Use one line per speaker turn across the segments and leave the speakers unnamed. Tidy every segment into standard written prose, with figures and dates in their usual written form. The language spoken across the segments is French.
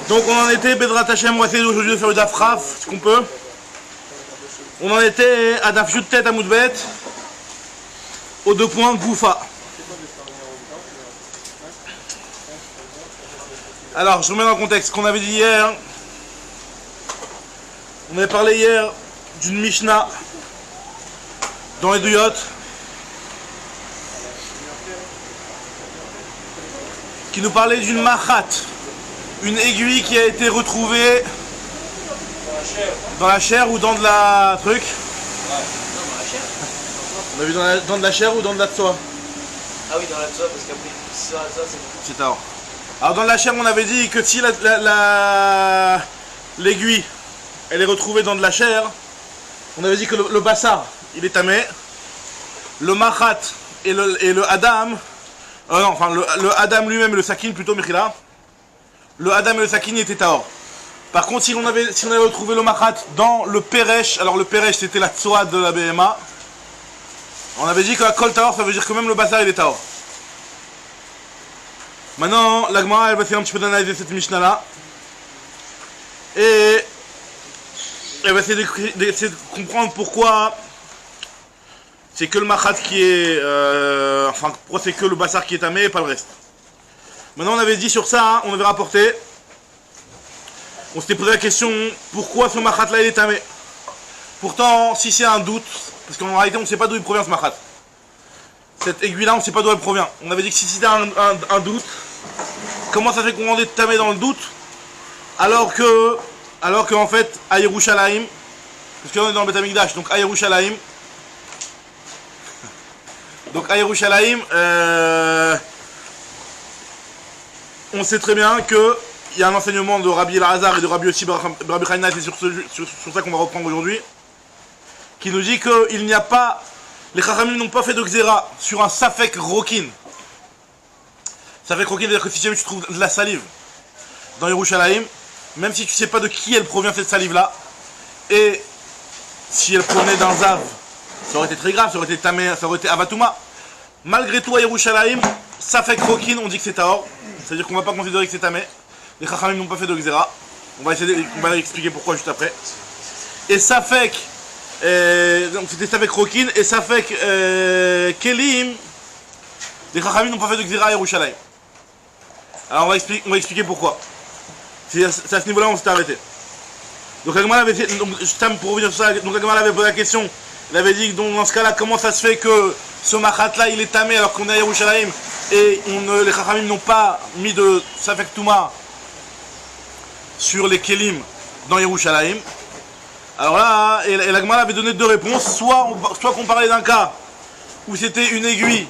Donc on en était, Bedrat Hashem, on va essayer aujourd'hui de faire le Daf Raf, ce qu'on peut. On en était à Daf Yud-Tet à Moudbet, aux 2 points Goufa. Alors, je remets dans le contexte ce qu'on avait dit hier. On avait parlé hier d'une Mishnah dans les Douyot qui nous parlait d'une machat, une aiguille qui a été retrouvée dans la chair ou dans de la truc. On a vu dans de la chair ou dans de la tsoa.
Ah oui, dans la tsoa, parce qu'après, ça c'est...
C'est tard. Alors dans la chair, on avait dit que si l'aiguille, elle est retrouvée dans de la chair, on avait dit que le bassar, il est tamé. Le machat et le adam, non, enfin le adam lui-même et le sakin plutôt, Mechila. Le adam et le sakin étaient taor. Par contre, si on avait retrouvé le machat dans le peresh, alors le peresh c'était la tsoa de la BMA, on avait dit que la kol taor, ça veut dire que même le bassar il est taor. Maintenant, la Gemara, elle va essayer un petit peu d'analyser cette Mishnah là. Et elle va essayer de comprendre pourquoi c'est que le machat qui est... enfin, pourquoi c'est que le bassar qui est tamé et pas le reste. Maintenant, on avait dit sur ça, on avait rapporté. On s'était posé la question, pourquoi ce machat là il est tamé? Pourtant, si c'est un doute, parce qu'en réalité, on ne sait pas d'où il provient ce machat. Cette aiguille là, on ne sait pas d'où elle provient. On avait dit que si c'était un doute, comment ça fait qu'on est tamé dans le doute alors que en fait, à Yerushalayim, parce qu'on est dans le Beth Amikdash, donc à Yerushalayim, on sait très bien qu'il y a un enseignement de Rabbi Elazar et de Rabbi Yossi Rabbi Chaina, c'est sur ça qu'on va reprendre aujourd'hui, qui nous dit qu'il n'y a pas, les Chachamim n'ont pas fait de Xéra sur un Safek Rokin. Safek Rokin veut dire que si jamais tu trouves de la salive dans Yerushalayim, même si tu ne sais pas de qui elle provient cette salive là, et si elle provenait d'un Zav, ça aurait été très grave, ça aurait été tamé, ça aurait été Avatouma. Malgré tout à Yerushalayim, Safek Rokin, on dit que c'est Taor, c'est-à-dire qu'on ne va pas considérer que c'est tamé. Les Chachamim n'ont pas fait de Xéra. On va expliquer pourquoi juste après. Et Safek, donc c'était Safek Rokin, et Safek Kelim, les Chachamim n'ont pas fait de Xéra à Yerushalayim. Alors on va expliquer pourquoi. C'est à ce niveau-là on s'était arrêté. Donc la Gemara avait fait, pour revenir sur ça, donc la Gemara avait posé la question. Elle avait dit donc dans ce cas-là, comment ça se fait que ce machat là il est tamé alors qu'on est à Yerushalayim et les Chachamim n'ont pas mis de Safek Touma sur les Kelim dans Yerushalayim. Alors là, et la Gemara avait donné 2 réponses. Soit qu'on parlait d'un cas où c'était une aiguille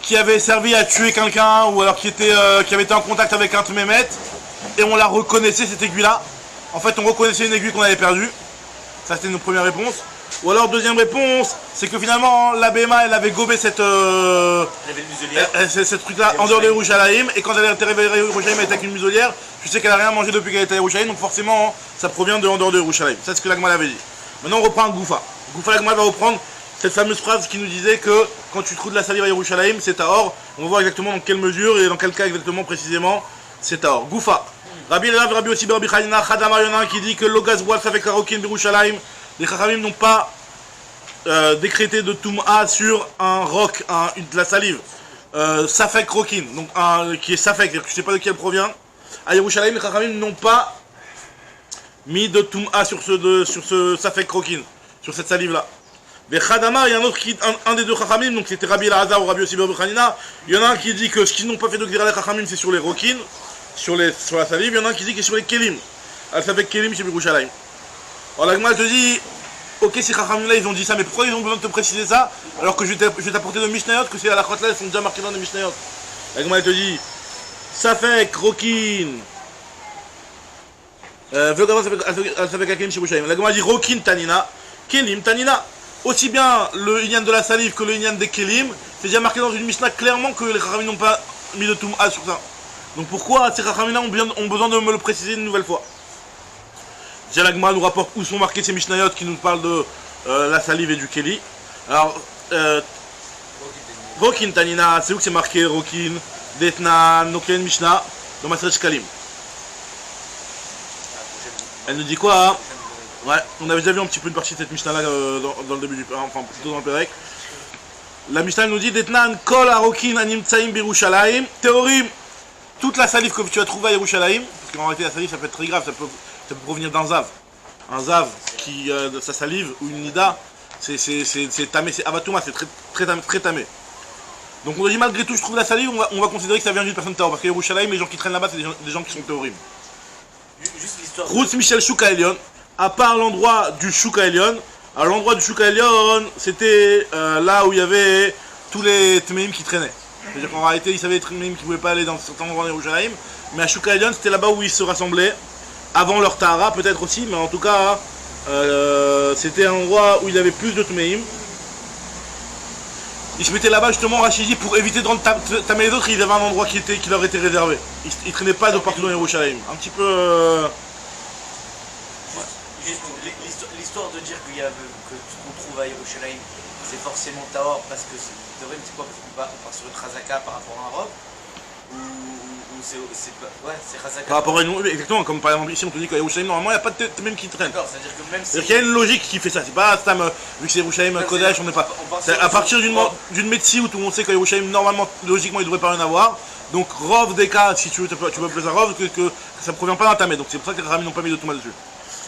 qui avait servi à tuer quelqu'un ou alors qui avait été en contact avec un Tmémet et on la reconnaissait cette aiguille là. En fait on reconnaissait une aiguille qu'on avait perdue. Ça c'était notre première réponse. Ou alors deuxième réponse, c'est que finalement la BMA elle avait gobé cette truc là en dehors de Yerushalayim et quand elle était arrivée à Yerushalayim elle était avec une muselière. Je sais qu'elle n'a rien mangé depuis qu'elle était à Yerushalayim donc forcément ça provient de en dehors de Yerushalayim. C'est ce que la Gemara avait dit. Maintenant on reprend un Goufa. Goufa la Gemara va reprendre cette fameuse phrase qui nous disait que quand tu trouves de la salive à Yerushalayim, c'est Taor. On va voir exactement dans quelle mesure et dans quel cas exactement précisément c'est Taor. Goufa. Rabbi Elazar, Rabbi Yossi, Rabbi Chaina, Chadamar Yona qui dit que l'Ogaz Boal Safek Harokin Yerushalayim, les Chachamim n'ont pas décrété de Toum'a sur un roc, de la salive. Safek Rokin, donc qui est Safek, c'est-à-dire que je ne sais pas de qui elle provient. À Yerushalayim, les Chachamim n'ont pas mis de Toum'a sur ce Safek Rokin, sur cette salive-là. Mais Khadama, il y a un des 2 Chachamim, donc c'était Rabbi Elazar ou Rabbi Yossi Rabbi Chanina. Il y en a un qui dit que ce qu'ils n'ont pas fait de Xéra les Chachamim, c'est sur les Rokin, sur la salive. Il y en a un qui dit que c'est sur les Kelim. Elle s'appelle Kelim chez Yerushalayim. Alors la Gemara te dit, ok, ces Chachamim là ils ont dit ça, mais pourquoi ils ont besoin de te préciser ça alors que je vais t'apporter de Mishnayot, que c'est à la Khot là, elles sont déjà marquées dans les Mishnayot. La Gemara te dit, Safek Rokin. La Gemara dit Rokin Tanina, Kelim Tanina. Aussi bien le Inyan de la salive que le Inyan des Kelim, c'est déjà marqué dans une Mishnah clairement que les Chachamim n'ont pas mis de Toum'a sur ça. Donc pourquoi ces Chachamim là ont besoin de me le préciser une nouvelle fois? Déjà la Gemara nous rapporte où sont marqués ces Mishnayot qui nous parlent de la salive et du Keli. Alors, Rokin Tanina, c'est où que c'est marqué Rokin? D'Etnan, donc il y a une Mishnah dans Maseret Shkalim. Elle nous dit quoi hein? Ouais, on avait déjà vu un petit peu une partie de cette Mishnah-là dans le début du... Enfin, plutôt dans le Pérec. La Mishnah nous dit D'Etnan, Kol Harokin Animtsaim Birushalayim, Théorim, toute la salive que tu vas trouver à Yerushalayim, parce qu'en réalité la salive ça peut être très grave, ça peut provenir d'un zav. Un zav qui, sa salive, ou une nida, c'est tamé, c'est avatouma, c'est très tamé. Donc on dit malgré tout, je trouve la salive, on va considérer que ça vient d'une personne théor, parce que Yerushalayim, les gens qui traînent là-bas, c'est des gens qui sont théorim.
Juste l'histoire.
Routz Michel Shuka Elion, à part l'endroit du Shuka Elion, à l'endroit du Shuka Elion, c'était là où il y avait tous les Tmeim qui traînaient. C'est-à-dire qu'en réalité, ils savaient les Tmeim qui ne pouvaient pas aller dans certains endroits de Yerushalayim, mais à Shuka Elion, c'était là-bas où ils se rassemblaient, avant leur Tahara peut-être aussi, mais en tout cas, c'était un endroit où il y avait plus de Tmeim. Ils se mettaient là-bas justement, Rachidi, pour éviter de rendre tamer les autres, ils avaient un endroit qui leur était réservé. Ils traînaient pas de partout dans Yerushalayim. Un petit peu...
L'histoire de dire que ce qu'on trouve à Yerushalayim, c'est forcément Tahor, parce que c'est quoi? Parce qu'on part sur une Chazaka par rapport à un robe, ou c'est pas... Ouais, c'est Chazaka.
Par rapport à une... Exactement, comme par exemple ici on te dit qu'à Yerushalayim, normalement il n'y a pas de Tmeim qui traîne.
D'accord, c'est-à-dire que même si...
C'est-à-dire qu'il y a une logique qui fait ça, c'est pas Stam, vu que c'est Yerushalayim, Kodesh, on n'est pas... À partir d'une médecine où tout le monde sait qu'à Yerushalayim, normalement, logiquement, il ne devrait pas rien avoir. Donc, Rov des cas, si tu peux appeler ça Rov, que ça ne provient pas d'un tamé. Donc c'est pour ça que les Rami n'ont pas mis de tout mal dessus.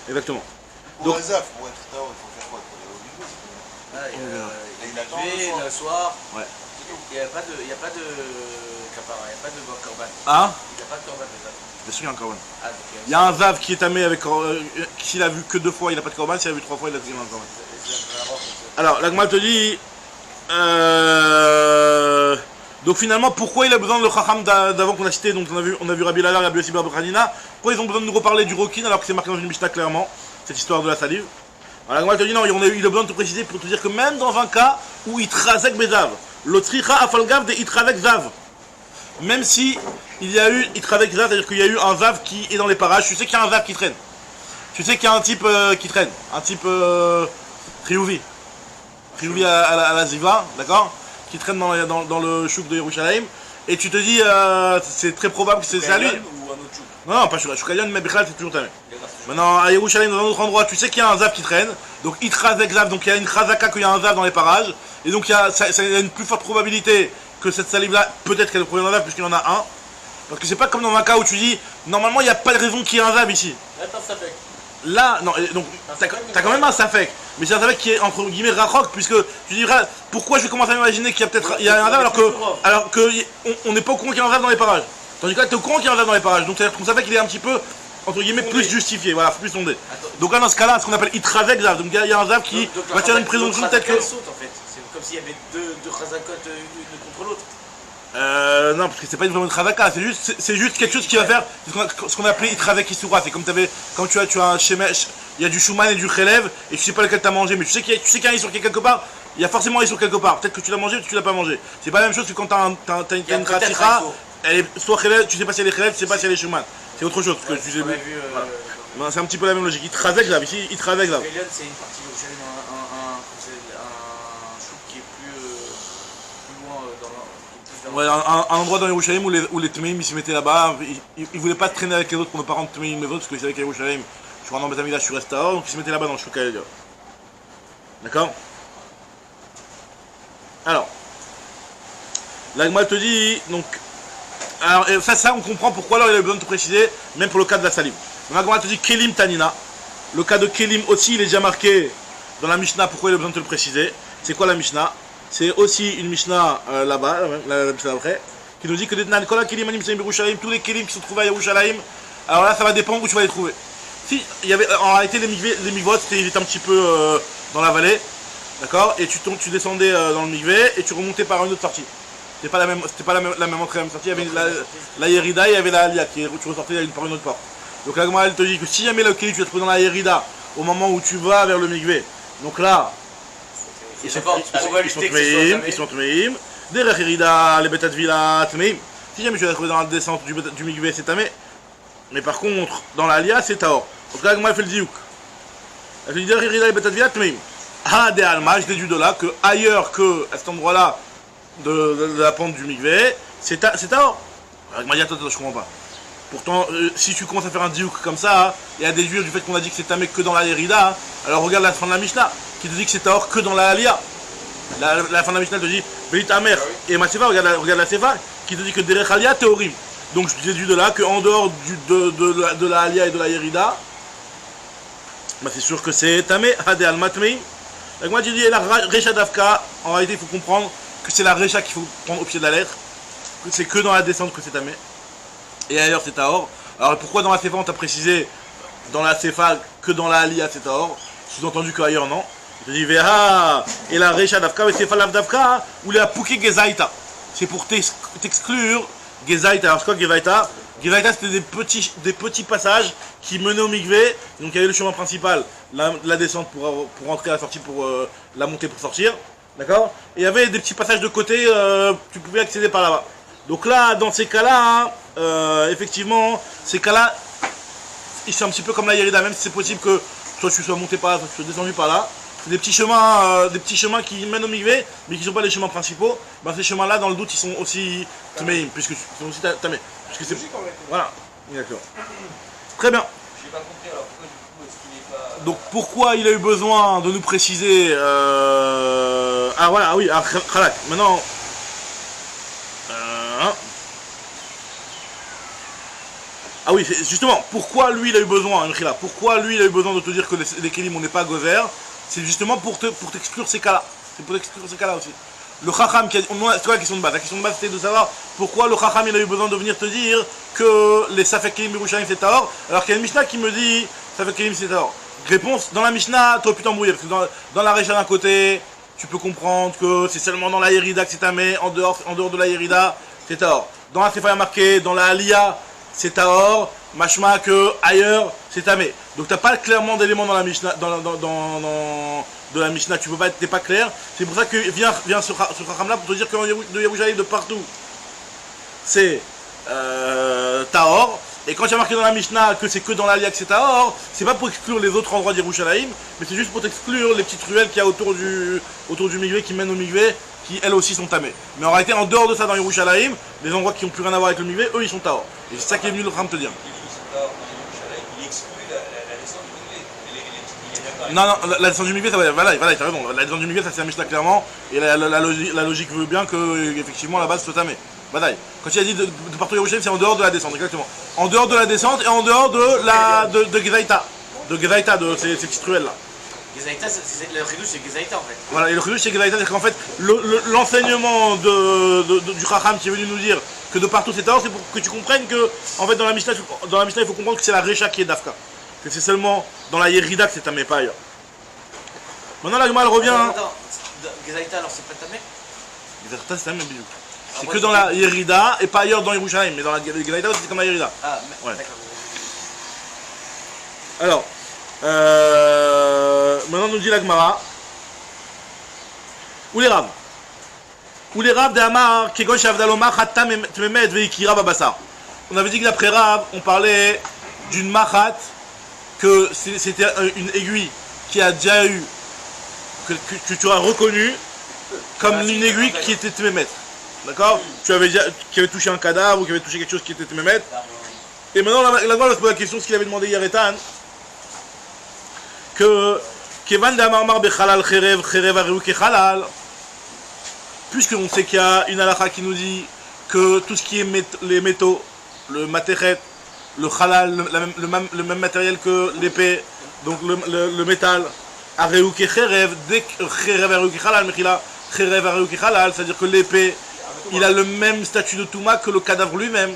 Exactement.
Pour Azaf, pour être Tao, il faut faire quoi? Il faut aller au bigot.
Le soir.
Ouais.
Il n'y a pas de kapara, il n'y a pas de korban.
Ah
Il n'y a pas de korban déjà.
Bien sûr qu'il y a un korban.
Ah, donc,
Il y a un Zav qui est tamé avec... S'il a vu que 2 fois, il n'a pas de korban. S'il a vu 3 fois, il a un korban. Alors, la Gemara te dit... Donc finalement, pourquoi il a besoin de le Chacham d'avant qu'on a cité? Donc on a vu Rabbi Lala, Rabbi Yossi Bar Hanina. Pourquoi ils ont besoin de nous reparler du Rokin alors que c'est marqué dans une Mishnah clairement, cette histoire de la salive? Alors la Gemara te dit non, il a besoin de te préciser pour te dire que même dans un cas où il trazek bezav, l'otricha afalgav de itravek zav, même si il y a eu itravek zav, c'est-à-dire qu'il y a eu un zav qui est dans les parages, tu sais qu'il y a un zav qui traîne. Tu sais qu'il y a un type qui traîne, un type Triouvi à la Ziva, d'accord, qui traîne dans le chouk de Yerushalayim, et tu te dis, c'est très probable que c'est à lui.
Ou un autre chouk.
Non, pas chouk Elion, mais Bichal, c'est toujours tamé. Maintenant, à Yerushalayim, dans un autre endroit, tu sais qu'il y a un zav qui traîne, donc itrazek zav, donc il y a une chazaka qu'il y a un zav dans les parages, et donc il y a une plus forte probabilité que cette salive-là, peut-être qu'elle provient d'un zav, puisqu'il y en a un. Parce que c'est pas comme dans un cas où tu dis, normalement il n'y a pas de raison qu'il y ait un zav ici.
Attends, ça fait.
Là, non, donc t'as quand même un safek, mais c'est un safek qui est entre guillemets rachok, puisque tu diras pourquoi je vais commencer à m'imaginer qu'il y a peut-être un zav alors que on n'est pas au courant qu'il y a un zav dans les parages. Tandis que là, t'es au courant qu'il y a un zav dans les parages, donc c'est-à-dire que ton safek il est un petit peu entre guillemets plus justifié, voilà, plus sondé. Donc là dans ce cas-là, ce qu'on appelle itrazek zav, donc il y a un zav qui va tirer une présomption peut-être que.
C'est comme s'il y avait deux chazakot une contre l'autre.
Non, parce que c'est pas une vraiment chazaka, c'est juste quelque chose qui va faire ce qu'on appelait itrazek isura. C'est comme quand tu as un shemesh, il y a du shuman et du chelev, et tu sais pas lequel t'as mangé, mais tu sais qu'il y a un isur qui est quelque part, il y a forcément un isur quelque part. Peut-être que tu l'as mangé ou tu l'as pas mangé. C'est pas la même chose que quand t'as une khatira, elle est soit chelev, tu sais pas si elle est chelev, tu sais pas si elle est shuman. C'est autre chose que tu sais. Voilà. C'est un petit peu la même logique. Itrazek là, ici, itrazek là.
C'est une partie de Yerushalayim, un chouk qui est plus loin dans
Ouais, un endroit dans Yerushalayim où les Tmeim ils se mettaient là-bas, ils voulaient pas traîner avec les autres pour ne pas rendre Tmeim les autres, parce qu'ils savaient qu'à Yerushalayim, je rentre dans Beth Amikdash, je reste à donc ils se mettaient là-bas dans le Shouka Elion. D'accord? Alors, la Gemara te dit, donc, alors ça on comprend pourquoi alors il a besoin de te préciser, même pour le cas de la salive. Donc la Gemara te dit Kelim Tanina, le cas de Kelim aussi il est déjà marqué dans la Mishnah, pourquoi il a besoin de te le préciser? C'est quoi la Mishnah? C'est aussi une Mishnah là-bas, la Mishnah après, qui nous dit que tous les Kelim qui sont trouvés à Yerushalayim, alors là ça va dépendre où tu vas les trouver. Si, il y avait, en réalité les mikvot c'était un petit peu dans la vallée, d'accord, et tu descendais dans le mikvé et tu remontais par une autre sortie. C'était pas la même entrée, la même sortie, il y avait la Yerida et il y avait la Aliyah, tu ressortais par une autre porte. Donc la Gemara elle te dit que si jamais le Kelim tu vas trouver dans la Yerida au moment où tu vas vers le mikvé, donc là, ils sont tmeim. Derech Yerida, les betat vila tmeim. Si jamais tu vas trouver dans la descente du mikvé, c'est tamé. Mais par contre, dans l'Alia, c'est taor. Donc là, moi, elle fait le diouk. Elle fait derech Yerida, les betat vila tmeim. Ah, des alma, je déduis de là que ailleurs que à cet endroit-là de la pente du mikvé, c'est Tahor. Alors, il m'a dit, attends, je comprends pas. Pourtant, si tu commences à faire un diouk comme ça, et à déduire du fait qu'on a dit que c'est Tamé que dans la Yerida, alors regarde la fin de la Mishnah, qui te dit que c'est Tahor que dans la Aliyah. La fin de la Mishnah te dit, Belit Amer, et ma Sefa, regarde la Sefa, qui te dit que Derech Aliyah Théorim. Donc je déduis de là qu'en dehors de la Aliyah et de la Yerida, bah c'est sûr que c'est Tamé, Hade Al-Matmei. Donc moi j'ai dit, la Recha Davka, en réalité il faut comprendre que c'est la Recha qu'il faut prendre au pied de la lettre, que c'est que dans la descente que c'est Tamé. Et ailleurs c'est Tahor. Alors pourquoi dans la Sefa on t'a précisé dans la Sefa que dans la Aliyah c'est Tahor, sous-entendu qu'ailleurs non. Je dis Veha et la Recha Davka, mais Sefa Lav Davka ou la Pouké Gezaïta. C'est pour t'exclure Gezaïta. Alors c'est quoi Gezaïta? Gezaïta c'était des petits passages qui menaient au Mikvé. Donc il y avait le chemin principal, la descente pour rentrer, la sortie pour la montée pour sortir. D'accord? Et il y avait des petits passages de côté, tu pouvais accéder par là-bas. Donc là, dans ces cas-là, effectivement, ces cas-là, c'est un petit peu comme la Yerida, même si c'est possible que soit tu sois monté par là, soit tu sois descendu par là. C'est des petits chemins qui mènent au Mikvé, mais qui ne sont pas les chemins principaux. Ben, ces chemins-là, dans le doute, ils sont aussi Tmeim, puisque ils sont aussi Tamé. Puisque c'est voilà, d'accord. Très bien.
J'ai pas compris alors pourquoi du coup est-ce qu'il n'est pas.
Donc pourquoi il a eu besoin de nous préciser ah voilà, oui, Khalak. Maintenant. Ah oui, justement, pourquoi lui il a eu besoin, pourquoi lui il a eu besoin de te dire que les Kélim on n'est pas Gozer, c'est justement pour t'exclure ces cas-là. C'est pour t'exclure ces cas-là aussi. Le Chacham, c'est quoi la question de base? La question de base c'était de savoir pourquoi le Chacham il a eu besoin de venir te dire que les Safek Kélim Yerushalayim c'est Tahor, alors qu'il y a une Mishnah qui me dit Safek Kélim c'est Tahor. Réponse, dans la Mishnah, tu aurais pu t'embrouiller, parce que dans la Recha d'un côté, tu peux comprendre que c'est seulement dans la Yerida que c'est Tamé, en dehors de la Yerida, c'est Tahor. Dans la Sefa marqué, dans la Aliyah, c'est Tahor, machma que ailleurs, c'est Tamé. Donc t'as pas clairement d'éléments dans la Mishnah, de la Mishnah, t'es pas clair. C'est pour ça que vient ce Chacham là pour te dire que de Yerushalayim de partout, c'est Tahor. Et quand il y a marqué dans la Mishnah que c'est que dans l'Aliyah que c'est Tahor, c'est pas pour exclure les autres endroits d'Yerushalayim, mais c'est juste pour t'exclure les petites ruelles qu'il y a autour du Mikvé qui mènent au Mikvé, qui elles aussi sont Tamé. Mais en réalité, en dehors de ça, dans Yerushalayim, les endroits qui n'ont plus rien à voir avec le Mikvé, eux ils sont Tahor. Et c'est ça qui est venu le Chacham te dire.
Il exclut la descente du Mikvé.
Non, la descente du Mikvé, ça va, voilà, t'as raison. La descente du Mikvé, ça c'est la Mishnah clairement, et la logique veut bien que, effectivement, la base soit Tamé. Badaï. Quand il a dit de partout Yerushalayim, c'est en dehors de la descente, exactement. En dehors de la descente et en dehors de Gezaïta. De Gezaïta, de ces petites ruelles là.
Gezaïta, le Chidouche c'est Gezaïta en fait.
Voilà, et le Chidouche c'est Gezaïta, c'est qu'en fait, l'enseignement du Chacham qui est venu nous dire que de partout c'est Tahor, c'est pour que tu comprennes que, en fait, dans la Mishnah, il faut comprendre que c'est la Recha qui est Dafka. Que c'est seulement dans la Yerida que c'est Tamé, pas ailleurs. Maintenant, la Gemara revient.
Attends, Gezaïta alors c'est pas Tamé?
Gezaïta c'est Tamé, bisous. C'est que dans la Yerida et pas ailleurs dans Yerushalayim, mais dans la Gezaïta c'est comme la Yerida.
Ah,
ouais.
D'accord.
Alors, maintenant nous dit la Gemara. Où les Rav? Où les Rav d'Amar, Kegon Shavdaloma, Khatta Tmemet Veikira Babasa. On avait dit que d'après Rav, on parlait d'une Machat, que c'était une aiguille qui a déjà eu, que tu as reconnu comme une aiguille qui était Tmemet. D'accord? Qui avait touché un cadavre ou qui avait touché quelque chose qui était Tmemet. Et maintenant, la Gemara se pose la question, ce qu'il avait demandé hier Etan, que Kevan d'Amarmar Bechalal Cherev, Cherev Areu Kechalal, puisque on sait qu'il y a une halakha qui nous dit que tout ce qui est les métaux, le matechet, le halal, le même matériel que l'épée, donc le métal, Areu Kecherev, dès que Cherev Areu Kechalal, Mechila, Cherev Areu Kechalal, c'est-à-dire que l'épée, il a le même statut de Touma que le cadavre lui-même.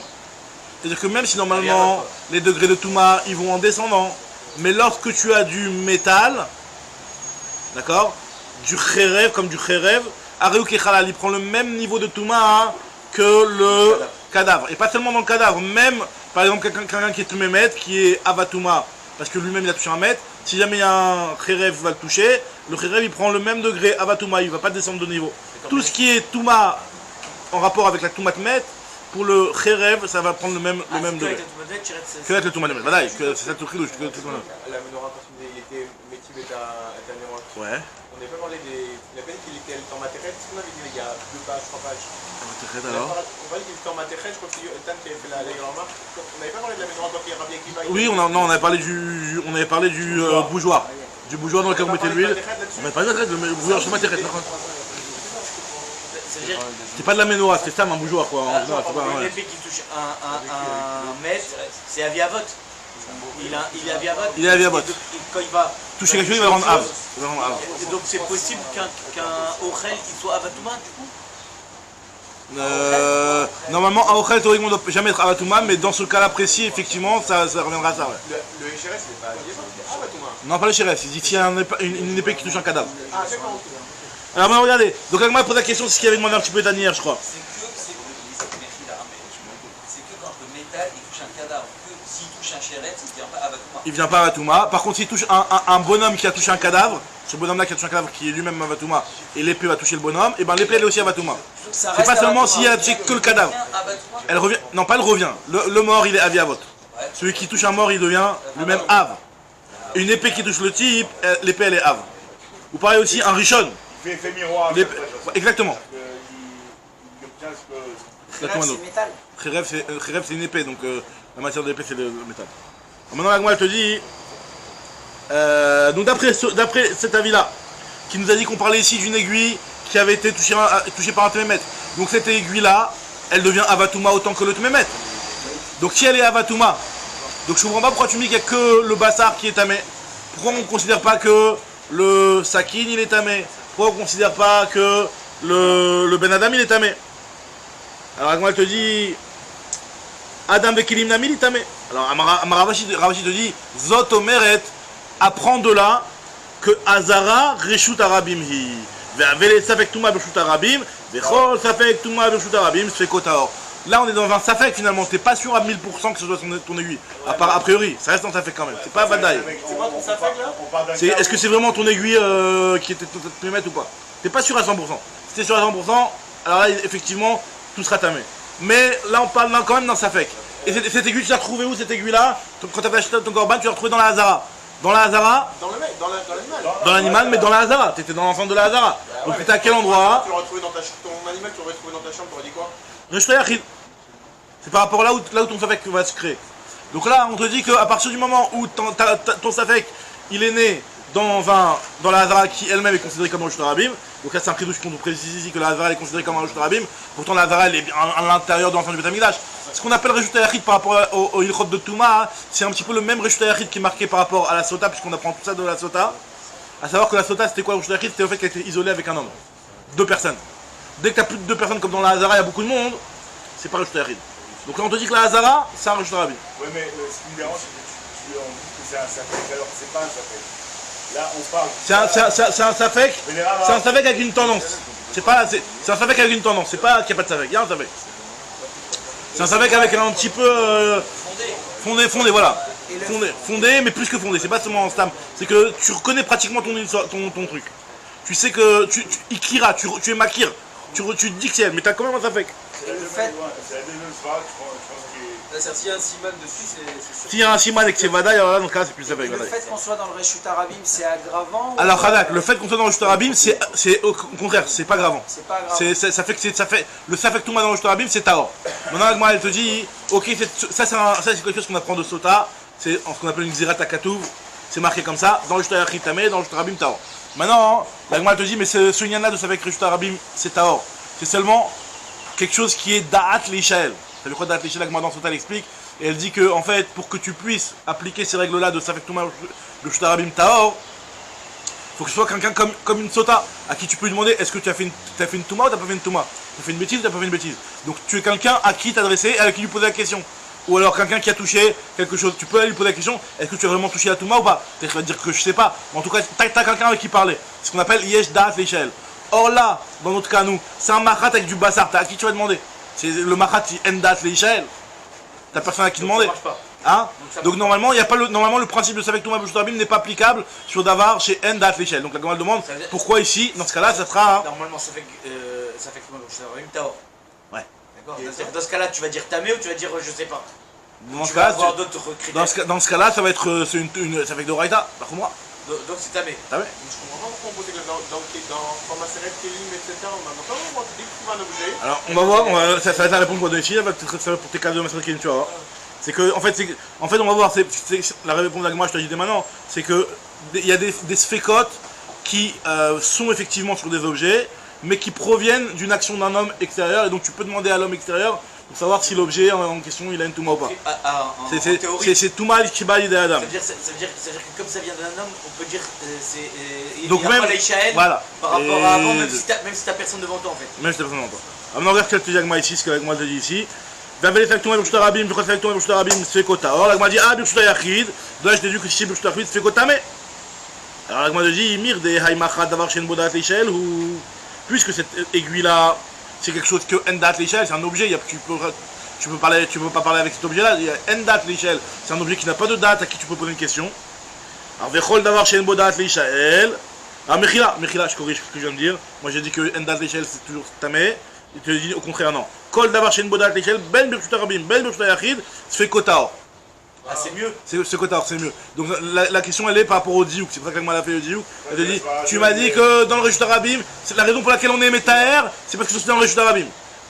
C'est-à-dire que même si normalement les degrés de Touma ils vont en descendant, mais lorsque tu as du métal, d'accord, du Kherev comme du Kherev, Areu Kechalal, il prend le même niveau de Touma que le cadavre. Et pas seulement dans le cadavre, même par exemple quelqu'un qui est Tumémet, qui est Avatouma, parce que lui-même il a touché un mètre, si jamais il y a un Kherev qui va le toucher, le Kherev il prend le même degré Avatouma, il ne va pas descendre de niveau. Tout ce qui est Touma en rapport avec la Toumat Met, pour le Kherev, ça va prendre le même degré. Que le Toumademet, voilà, c'est ça tout chidouche.
La menorah, quand il était Métiv et ta Néroc.
Ouais.
On n'avait pas parlé des. Il a pas dit qu'il était en Materet, ce qu'on avait dit il y a 2 pages, 3 pages.
Materet alors.
On parlait qu'il était en Materet, je crois que c'est Tan qui avait fait la remarque. On n'avait pas parlé de la menorah quand il y a Rabbi Akiva.
Oui, on avait parlé du bougeoir. Du bougeoir dans lequel on mettait l'huile. On avait parlé de Materet, le bougeoir sur Materet. C'était pas de la menorah, c'était ça un bougeoir quoi.
Une épée qui touche un mètre, c'est Aviavot. Il est Aviavot. Quand il va
toucher quelque chose, il va rendre Av.
Donc c'est possible qu'un Ochel qui soit Avatouma du coup.
Normalement, un Ochel, théoriquement, ne doit jamais être Avatouma, mais dans ce cas-là précis, effectivement, ça reviendra à ça. Ouais.
Le HRS, c'est pas Avatouma.
Non, pas le HRS, il dit qu'il y a une épée qui touche un cadavre. Ah, d'accord. Alors maintenant regardez, donc Agma pose la question, c'est ce qu'il avait demandé un petit peu d'Anière je crois.
C'est que quand le métal il touche un cadavre, que s'il touche un chéret, il ne vient pas à Avatouma.
Il vient pas à Avatouma, par contre s'il touche un bonhomme qui a touché un cadavre, ce bonhomme là qui a touché un cadavre qui est lui-même Avatouma, et l'épée va toucher le bonhomme, et ben l'épée elle est aussi Avatouma. C'est pas seulement si elle a touché que le cadavre. Elle revient, non pas elle revient, le mort il est Aviavot. Celui qui touche un mort il devient lui-même Av. Une épée qui touche le type, l'épée elle est Av. Ou pareil aussi un Rishon.
Fait miroir.
Exactement.
Il obtient ce que.
Kherev c'est métal. Kherev c'est une épée, donc la matière de l'épée c'est le métal. Alors maintenant Agma elle te dit, donc d'après cet avis-là, qui nous a dit qu'on parlait ici d'une aiguille qui avait été touchée par un témémètre. Donc cette aiguille-là, elle devient Avatouma autant que le témémètre. Donc si elle est Avatouma, donc je comprends pas pourquoi tu me dis qu'il n'y a que le Bassar qui est tamé. Pourquoi on ne considère pas que le Sakin il est tamé? Pourquoi on ne considère pas que le Ben Adam il est tamé? Alors Agma elle te dit Adam Bekilim Nami il est tamé. Alors Ravashi te dit Zot Omeret, apprend de là que Azara Reshut Arabim hi. Ve'avele Safek Touma Beshut Arabim, Vechol Safek Touma Beshut Arabim, Sfekotaor. Là on est dans un Safek finalement, t'es pas sûr à 1000% que ce soit ton aiguille. A priori, ça reste un Safek quand même, c'est pas Badaï.
C'est quoi ton Safek là?
Est-ce que c'est vraiment ton aiguille qui était ton mètre ou pas? T'es pas sûr à 100%. Si t'es sûr à 100%, alors là effectivement tout sera tamé. Mais là on parle quand même d'un Safek. Et cette aiguille, tu l'as retrouvée où cette aiguille-là? Quand tu avais acheté ton corban, tu l'as retrouvée dans la Hazara. Dans la Hazara?
Dans l'animal.
Dans l'animal, mais dans la Hazara. Tu étais dans l'ensemble de la Hazara. Donc tu étais à quel endroit?
Tu l'aurais trouvé dans ton animal, tu l'aurais trouvé dans ta chambre, tu aurais dit quoi?
Reshut Yachid. C'est par rapport à là où ton Safek va se créer. Donc là, on te dit qu'à partir du moment où ton Safek, il est né dans la Hazara qui elle-même est considérée comme un Reshut Arabim. Donc là, c'est un cridouche qu'on nous précise ici que la Hazara est considérée comme un Reshut Arabim. Pourtant, la Hazara, elle est à l'intérieur de l'enfant du Beth Amikdash. Ce qu'on appelle Reshut Yachid par rapport au Ilchot de Touma, c'est un petit peu le même Reshut Yachid qui est marqué par rapport à la Sota, puisqu'on apprend tout ça de la Sota. À savoir que la Sota, c'était quoi le Reshut Yachid? C'était le fait qu'elle était isolée avec un homme. 2 personnes. Dès que tu as plus de 2 personnes, comme dans la Hazara, il y a beaucoup de monde, c'est pas Reshut Yachid. Donc là, on te dit que la Hazara, c'est un Reshut Arabim.
Oui, mais ce qui me dérange, c'est que tu dis que c'est un Safek, alors que c'est pas un Safek. Là, on parle.
C'est un Safek. C'est un Safek avec une tendance. C'est un Safek avec une tendance. C'est pas qu'il n'y a pas de Safek. Il y a un Safek. C'est un Safek avec un petit peu fondé, voilà. Fondé, mais plus que fondé. C'est pas seulement en stam. C'est que tu reconnais pratiquement ton truc. Tu sais que Ikira, tu es Makir. Tu te dis que c'est elle, mais t'as quand même un Safek.
C'est la deuxième soirée, je pense qu'il est.
S'il y a un siman dessus, c'est sûr.
S'il y a un siman et que c'est Vadaï, alors là, dans ce cas, c'est plus Safek.
Le fait qu'on soit dans le Reshut Arabim, c'est aggravant?
Alors, Hadak, le fait qu'on soit dans le Reshut Arabim, c'est au contraire, c'est pas gravant.
C'est pas grave.
Ça fait le Safek Touma dans le Reshut Arabim, c'est Taor. Maintenant, Agma, elle te dit, ok, ça c'est quelque chose qu'on apprend de Sota, c'est ce qu'on appelle une Xirat Akatouv, c'est marqué comme ça, dans le Reshut Yachid Tamé, dans le Reshut Arabim Taor. Maintenant, Agma, elle te dit, mais ce lien là de Safek Reshut Arabim, c'est Taor. C'est seulement quelque chose qui est Da'at l'Ishaël. Ça veut dire quoi Da'at l'Ishaël? Agma dans Sota l'explique. Et elle dit que, en fait, pour que tu puisses appliquer ces règles-là de Safek Touma, le Reshut Arabim Taor, il faut que ce soit quelqu'un comme une Sota, à qui tu peux lui demander est-ce que tu as fait une Touma ou tu n'as pas fait une Touma? Tu as fait une bêtise ou tu n'as pas fait une bêtise? Donc tu es quelqu'un à qui t'adresser et à qui lui poser la question. Ou alors quelqu'un qui a touché quelque chose. Tu peux aller lui poser la question est-ce que tu as vraiment touché la Touma ou pas? Peut-être qu'il va te dire que je sais pas. Mais en tout cas, tu as quelqu'un avec qui parler. C'est ce qu'on appelle Yesh Da'at l'Ishaël. Or là, dans notre cas, nous, c'est un machat avec du bassar. À qui tu vas demander? C'est le machat en Da'at l'Ishaël. T'as personne à qui demander. Hein? Donc normalement, le principe de Safek Touma Reshut Arabim n'est pas applicable sur Davar chez En Da'at l'Ishaël. Donc la Gemara demande pourquoi ici, dans ce cas-là, ça sera.
Normalement, Safek Touma Reshut Arabim Taor.
Ouais.
D'accord. Dans ce cas-là, tu vas dire tamé ou tu vas dire je sais pas.
Dans ce
Tu vas
cas-là,
avoir d'autres critères.
dans ce cas-là, ça va être ça fait de Raïta, par contre moi.
Donc c'est tamé.
Tamé.
Je comprends pas pourquoi on pose dans Formaseret, Kélim, etc. On n'a pas vraiment dit que tu vas un objet.
Alors on va voir, ça va être la réponse qu'on va donner ici, ça va peut-être être pour tes cas de Maseret Kélim, tu vas voir. C'est que, en fait, on va voir, la réponse d'Agma, je te la dis dès maintenant, c'est que il y a des sphécotes qui sont effectivement sur des objets, mais qui proviennent d'une action d'un homme extérieur, et donc tu peux demander à l'homme extérieur pour savoir si l'objet en question il a une Touma ou pas.
En théorie,
C'est Touma Kiba Yidé Adam.
ça veut dire que comme ça vient d'un homme, on peut dire il
Donc
y a
même,
pas l'Ishaël
voilà.
par rapport à avant, même si t'as personne devant toi en fait.
Même si t'as personne devant toi. Alors, on regarde ce que te dit Agma ici, ce que Agma te dit ici. Vavelet avec Touma Birchuta Rabim, je crois avec Touma Birchuta Rabim, c'est Kota. Alors Agma dit ah Birchuta Yachid, là je déduis que si Birchuta Yachid, c'est Kota mais. Alors Agma te dit Mir de Haïmacha Davar Shen Bodat Leishel ou. Puisque cette aiguille-là, c'est quelque chose que Endat Leishel, c'est un objet, tu peux pas parler avec cet objet-là. Endat Leishel, c'est un objet qui n'a pas de date à qui tu peux poser une question. Alors Vechol Davar Shen Bodat Leishel. Alors Mechila, je corrige ce que je viens de dire. Moi j'ai dit que Endat Leishel c'est toujours Tamé. Il te dit au contraire non. Kol Davar Shen Bodat Leishel, Ben Birchuta Rabim, Ben Birchuta Yachid, c'est fait Kotaor.
Ah c'est mieux.
C'est Kotaor, c'est mieux. Donc la question elle est par rapport au diouk. C'est pour ça qu'elle m'a fait le diouk. Elle te dit, tu m'as dit que dans le Reshut Rabim, c'est la raison pour laquelle on est Metaher, c'est parce que c'était dans le Reshut Rabim.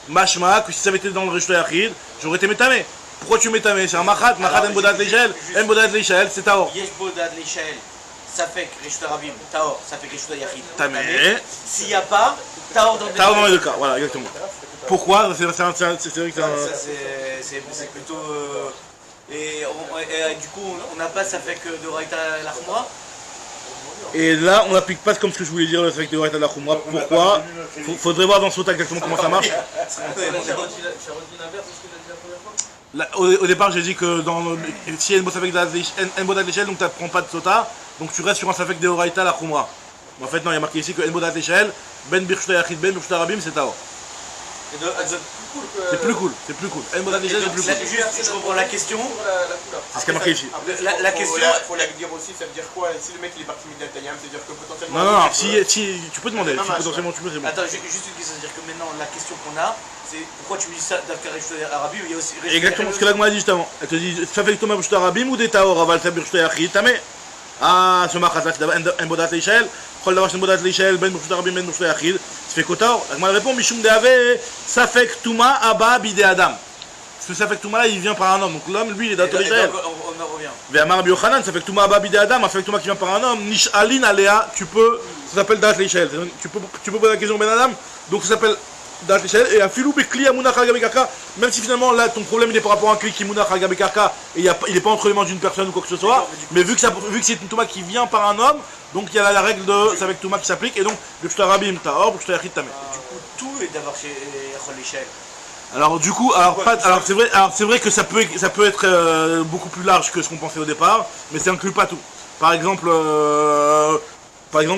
Mashma, que si ça avait été dans le Reshut Yachid, j'aurais été Metamé. Pourquoi tu Metamé? C'est un Machat En Bodat Leishel, En Bodat Leishel, c'est Taor.
Yesh Bodat Leishel, ça fait que Reshut Rabim, Taor, ça fait que Reshut Yachid.
Tamé.
S'il n'y a pas, Taor dans
Taor dans les deux cas, voilà, exactement. Pourquoi? C'est vrai que c'est un.
Ça c'est plutôt. Et du coup, on n'a pas ça fait que de Raïta l'Armois.
Et là, on n'applique pas comme ce que je voulais dire, le fait de Raïta la Khumra. Pourquoi? Faudrait voir dans ce Sota exactement comment ça marche. Au départ, j'ai dit que si il y a une bosse avec Enbodat l'échelle, donc tu n'apprends pas de Sota, donc tu restes sur un Safek de Raïta la Khumra. En fait, non, il y a marqué ici que Enbodat l'échelle, Ben Birchuta Yachid, Ben Birchuta Rabim, c'est Taor. C'est plus cool. Enbodat l'échelle, c'est plus cool.
Juste, je reprends la question.
C'est ce qui est marqué ici.
La question.
Il faut la dire aussi, ça veut dire quoi? Si le mec il est parti Midatayam, c'est-à-dire que potentiellement.
Non, si tu peux demander, si potentiellement tu peux, c'est bon.
Attends, juste une question, c'est-à-dire que maintenant la question qu'on a, c'est pourquoi tu me dis ça d'Afkar Reshut Rabim, il y a aussi.
Exactement ce que l'Agma a dit justement. Elle te dit, ça fait que Thomas Birchuta Rabim ou des Taor, Aval Tab Birchuta Yachid, Tamé. Ah, ce Machat là, c'est Enbodat l'échelle. Kol Davar Shen Bodat Leishel, Ben Birchuta Rabim, Ben Birchuta Yachid, ça fait Kotaor. L'Agma répond, Mishum Deave, ça fait que Touma Abba Bidé Adam. Ce ça fait que Touma là, il vient par un homme. Donc l'homme, lui, il est d'Ator Israël.
On en revient.
Ve'amar Rabbi Yochanan, ça fait que Touma Abba Bidé Adam, ça fait que Touma qui vient par un homme. Nish Alin Alea, ça s'appelle Dat Leishel. Tu peux poser la question Ben Adam, donc ça s'appelle Dat Leishel. Et à Filou Bekli Amunach Hagabekarka, même si finalement là ton problème il est par rapport à un cli qui Munach Hagabekarka et il est pas entre les mains d'une personne ou quoi que ce soit, mais vu que c'est une Touma qui vient par un homme, donc il y a la règle de c'est avec Touma qui s'applique et donc Birchuta Rabim Taor, Birchuta Yachid Tamé.
Du coup, tout est d'avoir chez Echol l'échelle.
Alors du coup, c'est vrai que ça peut être beaucoup plus large que ce qu'on pensait au départ, mais ça inclut pas tout. Par exemple,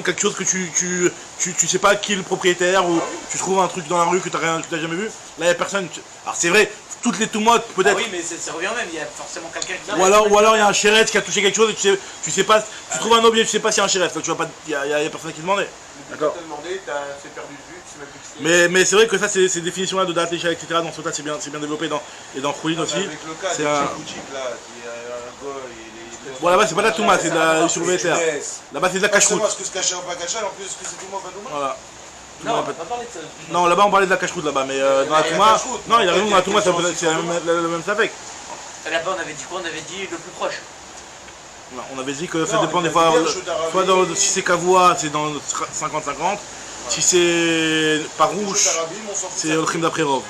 quelque chose que tu sais pas qui est le propriétaire ou tu trouves un truc dans la rue que t'as jamais vu. Là il y a personne. Alors c'est vrai, toutes les toumotes peut-être.
Ah oui, mais ça revient même. Il y a forcément quelqu'un qui.
Ou alors il y a un chéret qui a touché quelque chose et tu sais pas. Tu trouves un objet, tu sais pas si c'est un chéret. Tu vois pas. Il y a personne qui demandait. D'accord.
Tu t'as demandé, c'est perdu de vue, tu sais même plus qui c'est.
Mais c'est vrai que ça, ces définitions-là de date, l'échelle, etc., dans Sota, c'est bien développé et dans Khoulin aussi.
Avec le cas
C'est
de
un.
boutique là, qui est un gars,
Bon, là-bas, c'est pas de la Touma, c'est de la survétère. Là-bas, c'est de la cache-route.
Est-ce que c'est caché ou pas caché, en plus, est-ce que c'est tout le monde va nous
Voilà.
Non, on va pas parler de ça.
Non, là-bas, on parlait de la cache-route là-bas, mais dans la Touma. Non, il a raison, dans la Touma, c'est le même Safek.
Là-bas, on avait dit quoi? On avait dit le plus proche.
Non, on avait dit que ça dépend des fois. Soit si c'est Kavoua, c'est dans 50-50. Si c'est par rouge, c'est le crime d'après Rov.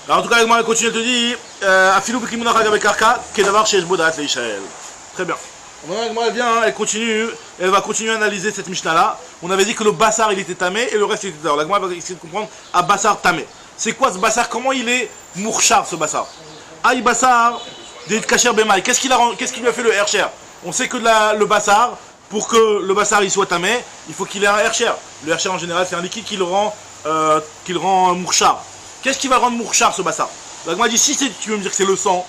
Alors en tout cas, avec moi, elle continue, elle te dit Afilou Bekimouna Hagabekarka, Kedavar Shesh Bodat Leishel. Très bien. Avec moi, elle vient, elle va continuer à analyser cette Mishnah là. On avait dit que le Bassar il était tamé et le reste il était taor. Avec moi, elle va essayer de comprendre à Bassar tamé. C'est quoi ce Bassar? Comment il est mourchar ce Bassar? Aïe Bassar, des Kacher Bemaï. Qu'est-ce qui lui a fait le Hercher? On sait que le Bassar, pour que le Bassar il soit tamé, il faut qu'il ait un Hercher. Le Hercher en général, c'est un liquide qui le rend mourchar. Qu'est-ce qui va rendre mourchar ce Bassar? Donc moi, dit si tu veux me dire que c'est le sang,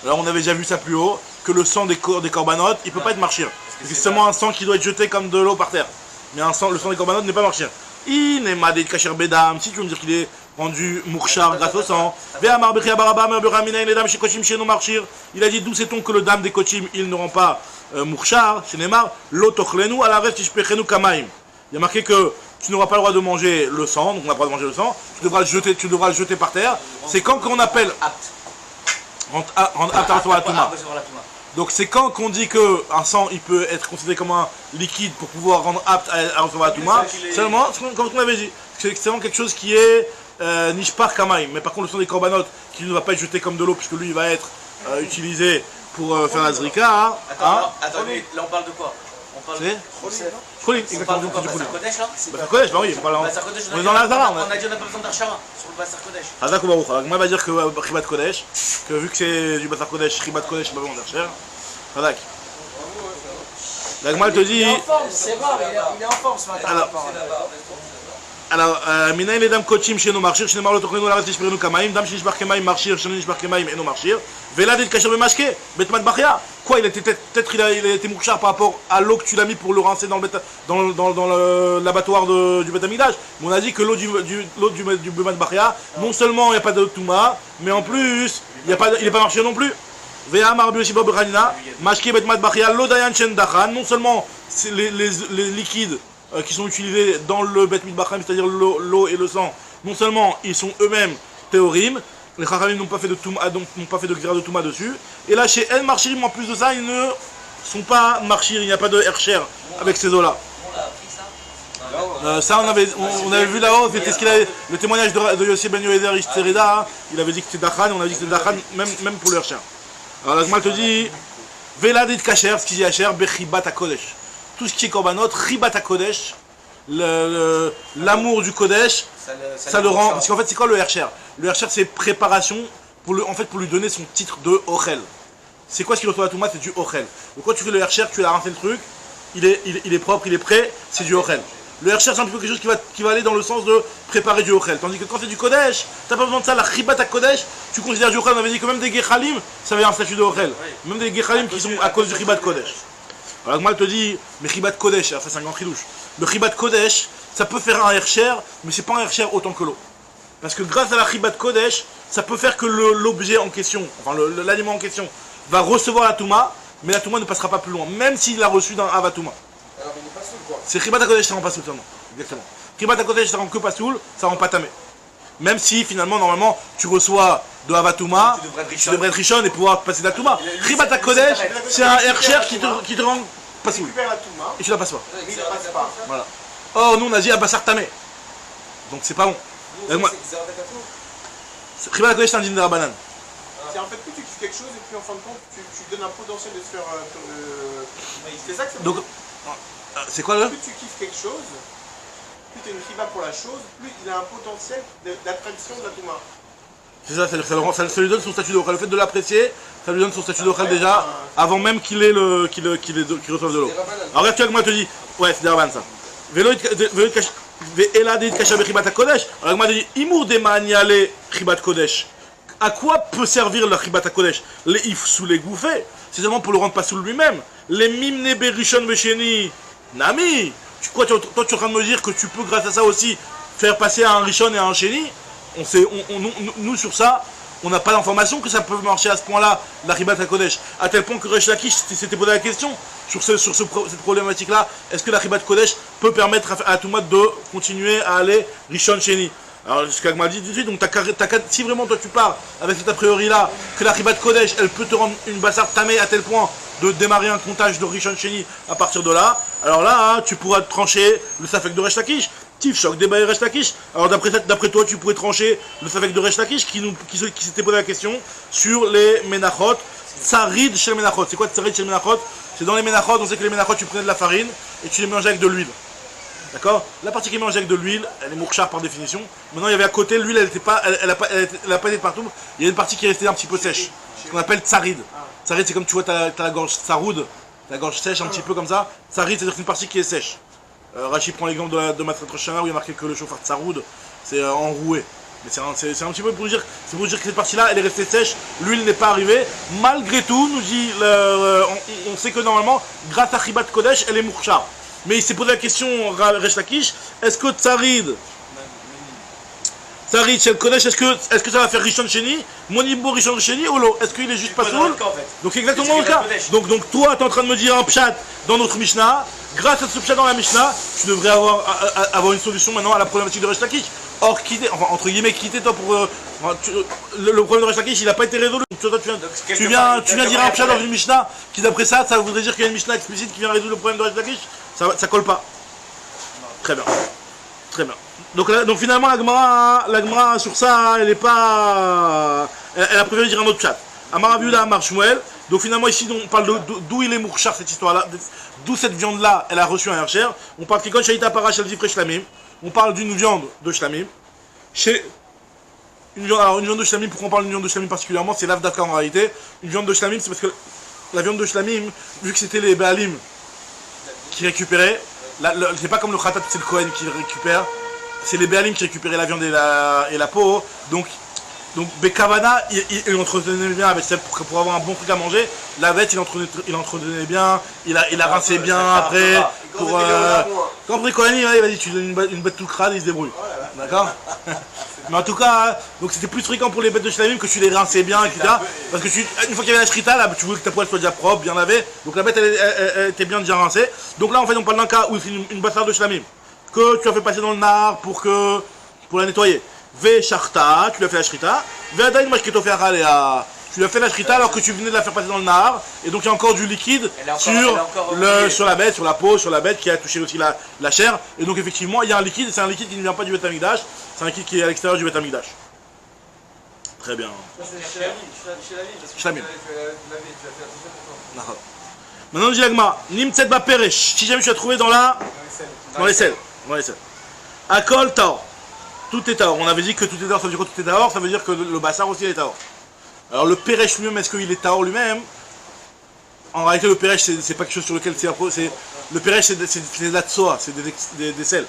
alors on avait déjà vu ça plus haut, que le sang des corbanotes, il peut pas être marchir. Parce que c'est seulement un sang qui doit être jeté comme de l'eau par terre. Mais le sang des corbanotes n'est pas marchir. Il n'est pas des Kacher Bedam. Si tu veux me dire qu'il est rendu Mourchar grâce au sang. Il a dit d'où sait-on que le dame des Kochim, il ne rend pas Mourchar, chez Neymar, l'otochlenu à la reste tishpechenu kamaim. Il y a marqué que tu n'auras pas le droit de manger le sang, donc on n'a pas le droit de manger le sang, tu devras le jeter par terre. C'est quand qu'on appelle rendre apte à recevoir la touma. Donc c'est quand qu'on dit qu'un sang il peut être considéré comme un liquide pour pouvoir rendre apte à recevoir la touma, seulement, comme on avait dit, c'est vraiment quelque chose qui est nishpar kamaim. Mais par contre le sang des korbanot, qui ne va pas être jeté comme de l'eau, puisque lui il va être utilisé pour faire la zrika.
Attends, là on parle de quoi? On parle de
Choulin,
on parle de quoi? Basar Kodesh là?
Basar Kodesh, bah oui, on parle on est dans la Hazara.
On a dit on n'a pas besoin d'Arshara sur le Basar Kodesh.
Hazak ou Baruch. Alors moi va dire que Chibat Kodesh, que vu que c'est du Basar Kodesh, Chibat Kodesh, pas besoin d'Archer. Hazak. La Gemara te dit.
Il est en forme, c'est rare, il est en forme ce matin.
Alors, Minaï les dames Kochim chez nous marchir, chez nous marchir, nous la reste chez nous kamaim, dame chez Nishbar Kemaim marchir, chez nous Nishbar Kemaim et nous marchir. Vela dit Kacher Bemashke, Betmat Bachia. Quoi, il a été peut-être il a été Mourchar par rapport à l'eau que tu l'as mis pour le rincer dans l'abattoir du Bet Hamikdash. Mais on a dit que l'eau du Betmat Bachia, non seulement il n'y a pas de Touma, mais en plus il n'est pas marché non plus. Vea Marbi Oshiba Bechania, Mashke Betmat Bachia, l'eau d'Ayan Chen Dachan, non seulement les liquides qui sont utilisés dans le Bet Mikdash, c'est-à-dire l'eau et le sang, non seulement ils sont eux-mêmes théorim, les Chachamim n'ont pas fait de Touma, donc n'ont pas fait de Xéra de Touma dessus, et là chez El Marchirim, en plus de ça, ils ne sont pas Marchir, il n'y a pas de Hercher avec ces eaux-là. Ça on avait vu là-haut, c'était ce qu'il avait, le témoignage de Yossi Ben Yoézer Ish Tsereda, il avait dit que c'était Dachan, et on a dit que c'était Dachan même pour le Hercher. Alors la Gemara te dit, Veladit Kacher, ce qui dit Hacher, Bechibat HaKodesh. Tout ce qui est korbanot, ribat HaKodesh, l'amour du Kodesh, ça le rend. Parce qu'en fait, c'est quoi le Hercher? Le Hercher, c'est préparation pour lui donner son titre de Ochel. C'est quoi ce qui reçoit la Touma? C'est du Ochel. Donc quand tu fais le Hercher, tu as rincé le truc, il est propre, il est prêt, c'est du Ochel. Le Hercher, c'est un peu quelque chose qui va aller dans le sens de préparer du Ochel. Tandis que quand c'est du Kodesh, t'as pas besoin de ça. La ribat HaKodesh, tu considères du Ochel. On avait dit que même des Gechalim, ça avait un statut de Ochel. Même des Gechalim qui sont à cause du ribat Kodesh. Alors moi je te dis, mais Chibat Kodesh, ça c'est un grand chidouche. Le Chibat Kodesh, ça peut faire un Hercher, mais c'est pas un Hercher autant que l'eau. Parce que grâce à la Chibat Kodesh, ça peut faire que l'objet en question, enfin l'aliment en question, va recevoir la Touma, mais la Touma ne passera pas plus loin, même s'il l'a reçu d'un Avatouma.
Alors il n'est pas soul quoi.
C'est Chibat Kodesh, ça rend pas soul seulement. Exactement. Chibat Kodesh, ça rend que pas soul, ça rend pas tamé. Même si finalement, normalement, tu reçois de Avatouma, tu devrais être Rishon et pouvoir passer de la Touma. Chibat Kodesh, c'est un Hercher qui te rend pas soul.
Tu récupères la Touma,
Et tu la passes pas.
mais il ne passe pas.
Voilà. Oh, nous on a dit Abassar Tamé. Donc c'est pas bon. Chibat Kodesh, c'est un dîner de Rabanan.
C'est en fait plus tu kiffes quelque chose et puis en fin de compte tu donnes un potentiel de se faire c'est ça que ça veut
Donc, c'est quoi le?
Plus tu kiffes quelque chose, plus tu es une khiba pour la chose, plus il a un potentiel d'attraction de la Touma.
C'est ça, ça lui donne son statut de Ochel. Le fait de l'apprécier, ça lui donne son statut de Ochel déjà, avant même qu'il reçoive de l'eau. Alors regarde, tu vois que moi je te dis, ouais, c'est des Rabanan ça. Ve'eladit kasha bechibat HaKodesh. Alors moi je te dis, Imour demaniale chibat Kodesh. À quoi peut servir le Chibat HaKodesh? Les if sous les gouffés, c'est seulement pour le rendre pas sous lui-même. Les mimne berishon besheni, nami. Toi tu es en train de me dire que tu peux grâce à ça aussi faire passer à un rishon et à un sheni? Nous sur ça, on n'a pas d'information que ça peut marcher à ce point-là, la Chibat HaKodesh. À tel point que Resh Lakish s'était posé la question sur cette problématique-là. Est-ce que la Chibat Kodesh peut permettre à Touma de continuer à aller rishon sheni? Alors, ce qu'Agma dit tout de suite, donc si vraiment toi tu pars avec cet a priori-là, que la Chibat Kodesh, elle peut te rendre une bassar tamé à tel point de démarrer un comptage de Rishon Sheni à partir de là, alors là, hein, tu pourras trancher le Safek de Resh Lakish. Tif, choc débat Resh Lakish. Alors d'après toi, tu pourrais trancher le Safek de Resh Lakish qui s'était posé la question sur les Menachot, Tsarid chez les Menachot. C'est quoi Tsarid chez les Menachot? C'est dans les Menachot, on sait que les Menachot, tu prenais de la farine et tu les mélangeais avec de l'huile. D'accord? La partie qui est mélangée avec de l'huile, elle est mourchar par définition. Maintenant, il y avait à côté, l'huile, elle n'a pas été de partout. Il y a une partie qui est restée un petit peu sèche. Ce qu'on appelle tsarid. Tsarid, c'est comme tu vois, tu as la gorge tsaroud, la gorge sèche un petit peu comme ça. Tsarid, c'est-à-dire une partie qui est sèche. Rachid prend l'exemple de Matrat Roshana où il y a marqué que le chauffard tsaroud, c'est enroué. Mais c'est un petit peu pour dire que cette partie-là, elle est restée sèche. L'huile n'est pas arrivée. Malgré tout, nous dit, on sait que normalement, grâce à Chibat Kodesh, elle est mourchar. Mais il s'est posé la question, Resh Lakish, est-ce que Tsarid, Sarit, Shel Kodesh, est-ce que ça va faire Rishon Sheni, Monibo Rishon Sheni ou l'eau? Est-ce qu'il est juste pas soul? Donc c'est exactement le cas. Donc toi, tu es en train de me dire un pshat dans notre Mishnah. Grâce à ce pshat dans la Mishnah, tu devrais avoir une solution maintenant à la problématique de Resh Lakish. Or, enfin, entre guillemets, quitter toi pour... le problème de Resh Lakish, il n'a pas été résolu. Toi, tu viens dire un pshat dans une Mishnah qui, d'après ça voudrait dire qu'il y a une Mishnah explicite qui vient résoudre le problème de Resh Lakish. Ça colle pas. Très bien. Très bien. Donc finalement, la Gemara sur ça, elle a préféré dire un autre pshat. Amar Rav Yehuda Amar Shmuel. Donc finalement ici on parle d'où il est mourchar cette histoire-là, d'où cette viande-là elle a reçu un hercher. On parle Kikon Shaita Parach Al Zifre Shlamim. On parle d'une viande de Shlamim. Une viande de Shlamim, pourquoi on parle d'une viande de Shlamim particulièrement? C'est l'Avdaka en réalité. Une viande de Shlamim, c'est parce que la viande de Shlamim, vu que c'était les Baalim qui récupéraient, c'est pas comme le Khatat, c'est le Kohen qui récupère, c'est les Baalim qui récupéraient la viande et la peau. Donc Bekavana, il entretenait bien avec celle pour avoir un bon truc à manger. La bête, il entretenait bien, il a rincé bien après. Quand Kohen, vas-y, tu donnes une bête tout crade, il se débrouille. D'accord? Mais en tout cas, donc c'était plus fréquent pour les bêtes de Shlamim que tu les rinçais bien, etc. Parce que une fois qu'il y avait la shrita, là, tu voulais que ta poêle soit déjà propre, bien lavée. Donc la bête, elle était bien déjà rincée. Donc là, en fait, on parle d'un cas où c'est une bassard de Shlamim que tu as fait passer dans le nar pour la nettoyer. Ve sharta, tu lui as fait la shrita. Ve adain mashketo fait alea. Tu lui as fait la shrita alors que tu venais de la faire passer dans le nar. Et donc il y a encore du liquide sur la bête, sur la peau, sur la bête qui a touché aussi la chair. Et donc effectivement, il y a un liquide, c'est un liquide qui ne vient pas du Beth Amikdash. C'est un liquide qui est à l'extérieur du Beth Amikdash. Très bien. Shlamim. Maintenant, dit l'agma, Nimtset ba peresh. Si jamais tu as trouvé dans les selles. Akol taor. Tout est taor. On avait dit que tout est taor, ça veut dire que tout est taor, ça veut dire que le bassar aussi est taor. Alors le peresh lui-même, est-ce qu'il est taor lui-même? En réalité, le peresh, c'est pas quelque chose sur lequel le peresh, c'est de la tsoa, c'est des sels.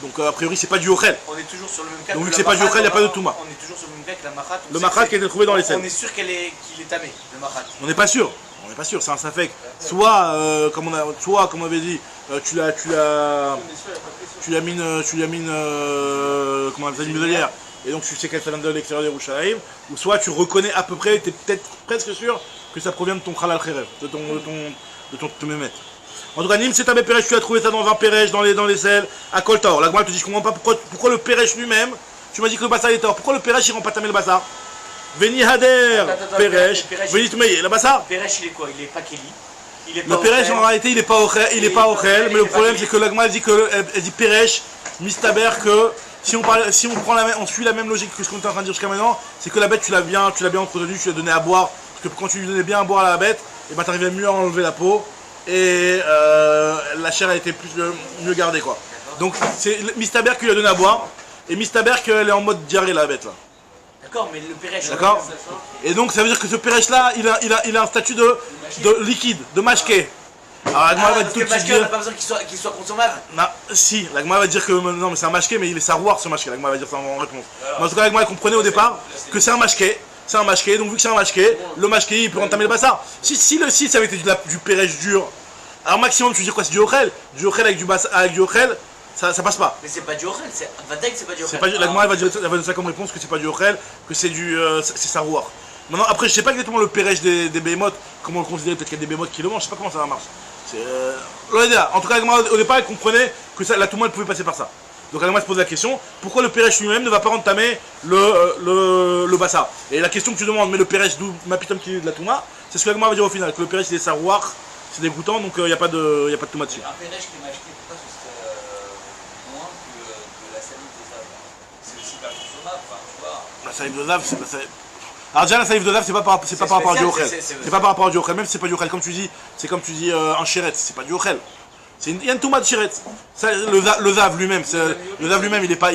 Donc a priori, c'est pas du ochel.
On est toujours sur le même cas.
Donc vu que c'est pas du ochel, il n'y a pas de touma.
On est toujours sur le même cas que la machat.
Le machat qui a été trouvé dans les selles.
On est sûr qu'il est tamé, le machat.
On n'est pas sûr. C'est un safek. Soit, comme on avait dit, tu l'as mis comment on appelle ça, une muselière, et donc tu sais qu'elle vient de l'extérieur des Yerushalayim, ou soit tu reconnais à peu près, tu es peut-être presque sûr que ça provient de ton Khalal Kherev, de ton Mémet. En tout cas, Nim, c'est un Pérèche, tu as trouvé ça dans un Pérèche, dans les selles, à Koltaor. La Gemara te dit, je comprends pas pourquoi le Pérèche lui-même, tu m'as dit que le Bassar est tort, pourquoi le Pérèche il rend pas tamé le Bassar? Veni Hader, Pérèche, Veni Tmeye, le Bassar?
Pérèche il est quoi? Il est pas Kéli.
Le Pérèche en réalité il est pas Ochel, mais le problème c'est que la Gemara elle dit Pérèche, Mistaber que si on suit la même logique que ce qu'on est en train de dire jusqu'à maintenant, c'est que la bête tu l'as bien entretenue, tu l'as donné à boire, parce que quand tu lui donnais bien à boire à la bête, et ben t'arrivais mieux à enlever la peau, et la chair a été mieux gardée quoi. Donc c'est Mistaber qui lui a donné à boire, et Mistaber qu'elle est en mode diarrhée la bête là.
D'accord, mais le Pérèche.
D'accord. Et donc ça veut dire que ce Pérèche là, il a un statut de liquide, de mashké. Alors la Gemara va tout de suite dire.
On n'a pas besoin qu'il soit consommable.
Non, si, la Gemara va dire que non mais c'est un mashké, mais il est sarouar ce mashké. La Gemara va dire ça en réponse. Mais en tout cas la Gemara comprenait au départ que c'est un mashké. C'est un mashké, donc vu que c'est un mashké, le mashké il peut entamer le bassar. Si ça avait été du Pérèche dur, alors maximum tu veux dire quoi? C'est du ochel avec du ochel. Ça passe pas.
Mais c'est pas du ochel, c'est pas du ochel.
La Gemara va donner ça comme réponse que c'est pas du ochel, que c'est c'est sarouar. Maintenant après je sais pas exactement le Pérèche des behemoths, comment on le considère, peut-être qu'il y a des behemoths qui le mangent, je sais pas comment ça marche. En tout cas la Gemara au départ elle comprenait que la touma elle pouvait passer par ça. Donc la Gemara se pose la question, pourquoi le Pérèche lui-même ne va pas entamer le bassar? Et la question que tu demandes, mais le Pérèche d'où ma pitom qui est de la touma, c'est ce que la Gemara va dire au final, que le Pérèche c'est des sarouar, c'est dégoûtant, donc il n'y a pas de touma dessus.
Un Pérèche qui est acheté, pourquoi ce serait moins que la salive des âmes? C'est aussi pas consommable, enfin tu vois.
La salive de Zav, c'est pas ça. Alors déjà la salive de Zav c'est pas par rapport à du ochel. C'est pas par rapport à du ochel, même si c'est pas du ochel, comme tu dis, c'est comme tu dis un chéret, c'est pas du ochel. Il y a une touma de chéret. Le Zav lui-même, il est pas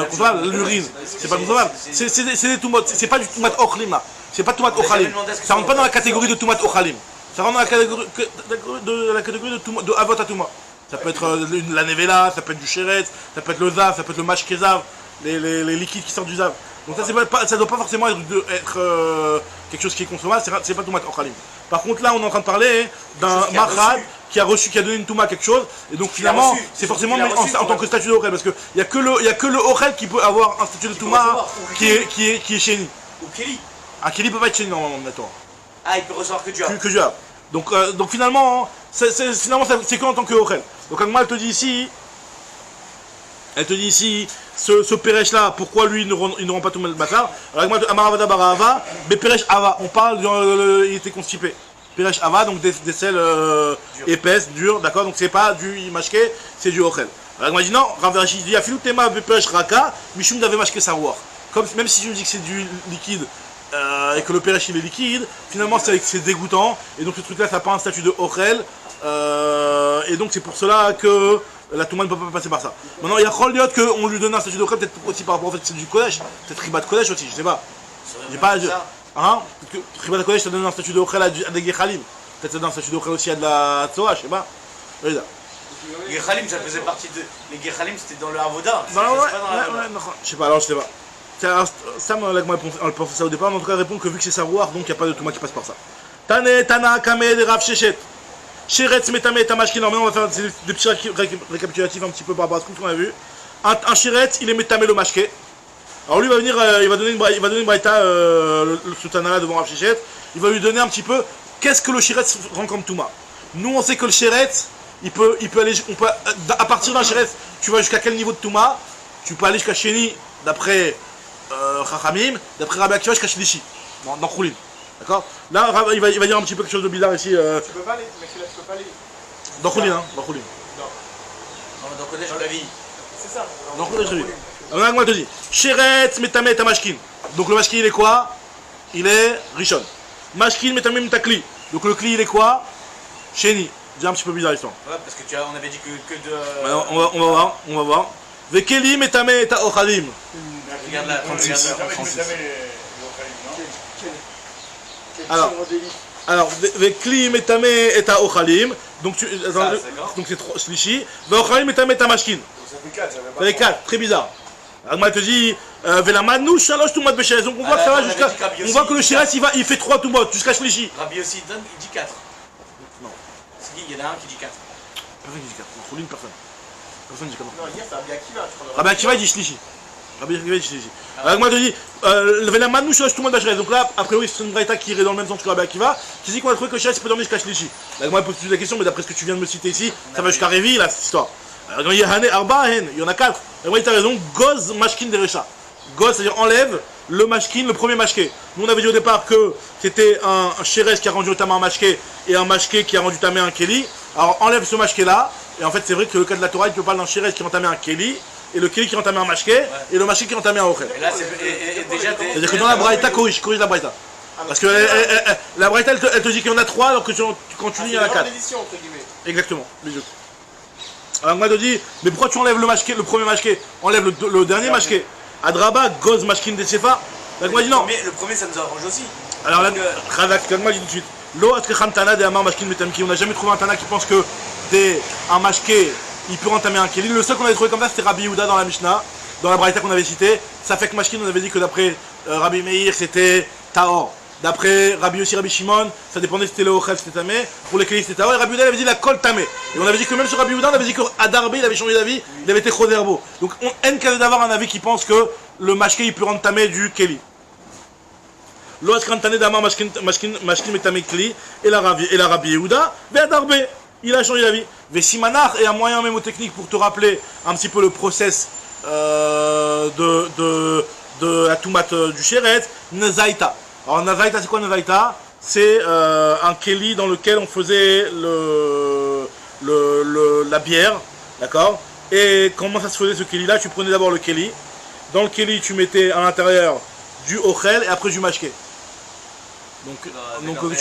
consommable. L'urine, c'est pas consommable. C'est des toumates, c'est pas du toumat ochlim là. C'est pas toumat ochalim. Ça rentre pas dans la catégorie de toumat ochalim. Ça rentre dans la catégorie de avot à touma. Ça peut être la nevela, ça peut être du chéret, ça peut être le Zav, ça peut être le mashkezav, les liquides qui sortent du Zav. Donc ça doit pas forcément être quelque chose qui est consommable, c'est pas tout mat ochalim. Par contre là on est en train de parler d'un machrad qui a donné une Touma à quelque chose, et donc finalement, c'est forcément en tant que statut de Ochel, parce qu'il n'y a que le Ochel qui peut avoir un statut de Touma qui est Chéni.
Ou Kelly.
Un Kelly peut pas être Chéni normalement, maintenant.
Ah, il peut recevoir que du Havre.
Que du Havre. Donc finalement, c'est que en tant que Ochel. Donc Agma, elle te dit ici, ce Pérech là, pourquoi lui il ne rend pas tout le Bakar. Alors Agma, Amaravada Barahava, mais Pérech Ava, on parle, il était constipé. Pérech Ava, donc des selles épaisses, dures, d'accord, donc c'est pas du mashke, c'est du Ochel. Alors Agma dit non, Raverachi dit Afilou Tema Pérech Raka, Mishum d'avait mashke savoir. Même si je me dis que c'est du liquide, et que le Pérech il est liquide, finalement c'est dégoûtant, et donc ce truc là ça n'a pas un statut de Ochel, et donc c'est pour cela que la Touma ne peut pas passer par ça. Maintenant il y a Choliot qu'on lui donne un statut d'Ochel, peut-être aussi par rapport au fait que c'est du Kodesh, peut-être Ribat Kodesh aussi, je sais pas. J'ai pas. Hein? Ribat Kodesh ça donne un statut d'Ochel à des Gechalim, peut-être ça donne un statut d'Ochel aussi à de la Tzoa, je sais pas. Les
Gechalim ça faisait partie de. Les Gechalim c'était dans le Avoda.
Ouais, je sais pas, alors je sais pas. Ça, on pensait ça au départ, mais en tout cas, répond que vu que c'est savoir, donc il n'y a pas de Touma qui passe par ça. Tana, Kame, Rav, Shechet. Sheretz, Metame, Tamashkin. Maintenant, on va faire des petits récapitulatifs un petit peu par rapport à ce qu'on a vu. Un Sheretz, il est Metame le Mashke. Alors lui, il va donner une braïta, le Tana là devant Rav Shechet. Il va lui donner un petit peu qu'est-ce que le Sheretz rend comme Touma. Nous, on sait que le Sheretz, il peut aller, à partir d'un Sheretz, tu vas jusqu'à quel niveau de Touma? Tu peux aller jusqu'à Sheni, d'après Chachamim, d'après Rabbi Akiva jusqu'à Shlishi, dans Choulin. D'accord? Là, il va dire un petit peu quelque chose de bizarre ici.
Tu peux pas aller, mais tu peux pas aller.
Dans Choulin, hein, dans Choulin.
Non, dans Kodesh, on l'a vu.
C'est ça.
Dans Choulin, je l'ai vu. Alors, moi, je te dis, Sheretz, Metame, Tamashkin. Donc, le Mashkin, il est quoi? Il est Rishon. Mashkin, Metame, Metakli. Donc, le Kli, il est quoi? Sheni. Déjà un petit peu bizarre l'histoire.
Ouais, parce que on avait dit que de.
Alors, on va voir. Vekeli, Metame, Ta Ochalim.
Regarde là,
alors, Vekli, Metame, et Ta Ochalim. Donc, c'est 3 Shlishi. Veochalim, Metame, Ta Mashkin. Ça fait 4, très bizarre. Agma te dit, Velamanu, Shalosh, Toumat, Beshez. Donc, on voit que ça va jusqu'à. On voit que le Shiraz, il fait 3 Toumat, jusqu'à Shlishi.
Rabbi aussi, il dit 4.
Non.
Il y en a un qui dit 4.
Personne qui dit 4. On souligne personne. Personne dit 4.
Non, hier c'est Rabbi Akiva, je crois.
Rabbi Akiva, il dit Shlishi. Rabbi Akiva, il dit Shlishi. Agma te dit, Velamanu, Shalosh, Toumat, Beshez. Donc là, a priori, c'est une braïta qui irait dans le même sens que Rabbi Akiva. Qui dit qu'on a trouvé que le Shiraz peut dormir jusqu'à Shlishi. Agma pose la question, mais d'après ce que tu viens de me citer ici, ça va jusqu'à Révi, là, cette histoire. Il y en a 4. Agma, il a raison, Goz, Mashkin, Derecha. Goz, c'est-à-dire enlève le mashkin, le premier mashké. Nous on avait dit au départ que c'était un Sheretz qui a rendu tamé un mashké et un mashké qui a rendu tamé un Keli. Alors enlève ce mashké là, et en fait c'est vrai que le cas de la Torah il peut parler d'un Sheretz qui rend tamé un Keli, et le Keli qui rend tamé un mashké, et le mashké qui rend tamé un Ochel.
Et là c'est déjà.
C'est-à-dire que dans la Braïta, corrige la Braïta. Parce que la Braïta elle te dit qu'il y en a 3 alors que quand tu lis il y en a 4. Exactement, bisous. Alors moi je dis, mais pourquoi tu enlèves le premier mashké, enlève le dernier mashké? Adraba, Goz, Mashkin, Desefa. Donc moi je dis non.
Le premier ça nous arrange aussi.
Alors là, moi je dis tout de suite. Lo Atrecham Tana de Amar Mashkin Metamki. On n'a jamais trouvé un Tana qui pense que un mashké, il peut entamer un Keli. Le seul qu'on avait trouvé comme ça c'était Rabbi Yehuda dans la Mishnah, dans la Braïta qu'on avait cité. Ça fait que Mashkin, on avait dit que d'après Rabbi Meir c'était Taor. D'après Rabbi Yossi, Rabbi Shimon, ça dépendait si c'était le Ochel, c'était Tamé. Pour les Keli, c'était Taor. Et Rabbi Yehuda avait dit la Kol Tamé. Et on avait dit que même sur Rabbi Yehuda, on avait dit que Adarbe, il avait changé d'avis, il avait été Choderbo. Donc on haine qu'à d'avoir un avis qui pense que le mashké, il peut rendre Tamé du Keli. Lo Atrecham Tana de Amar Mashkin Metamé Keli. Et la Rabbi Yehuda, ve Adarbe, il a changé d'avis. Ve Simanach, et un moyen mémotechnique pour te rappeler un petit peu le process de la Toumat du Sheretz, Nazaïta. Alors Nazaïta, c'est quoi Nazaïta? C'est un Keli dans lequel on faisait la bière, d'accord? Et comment ça se faisait ce Keli là? Tu prenais d'abord le Keli, dans le Keli tu mettais à l'intérieur du Ochel et après du mashké. Donc tu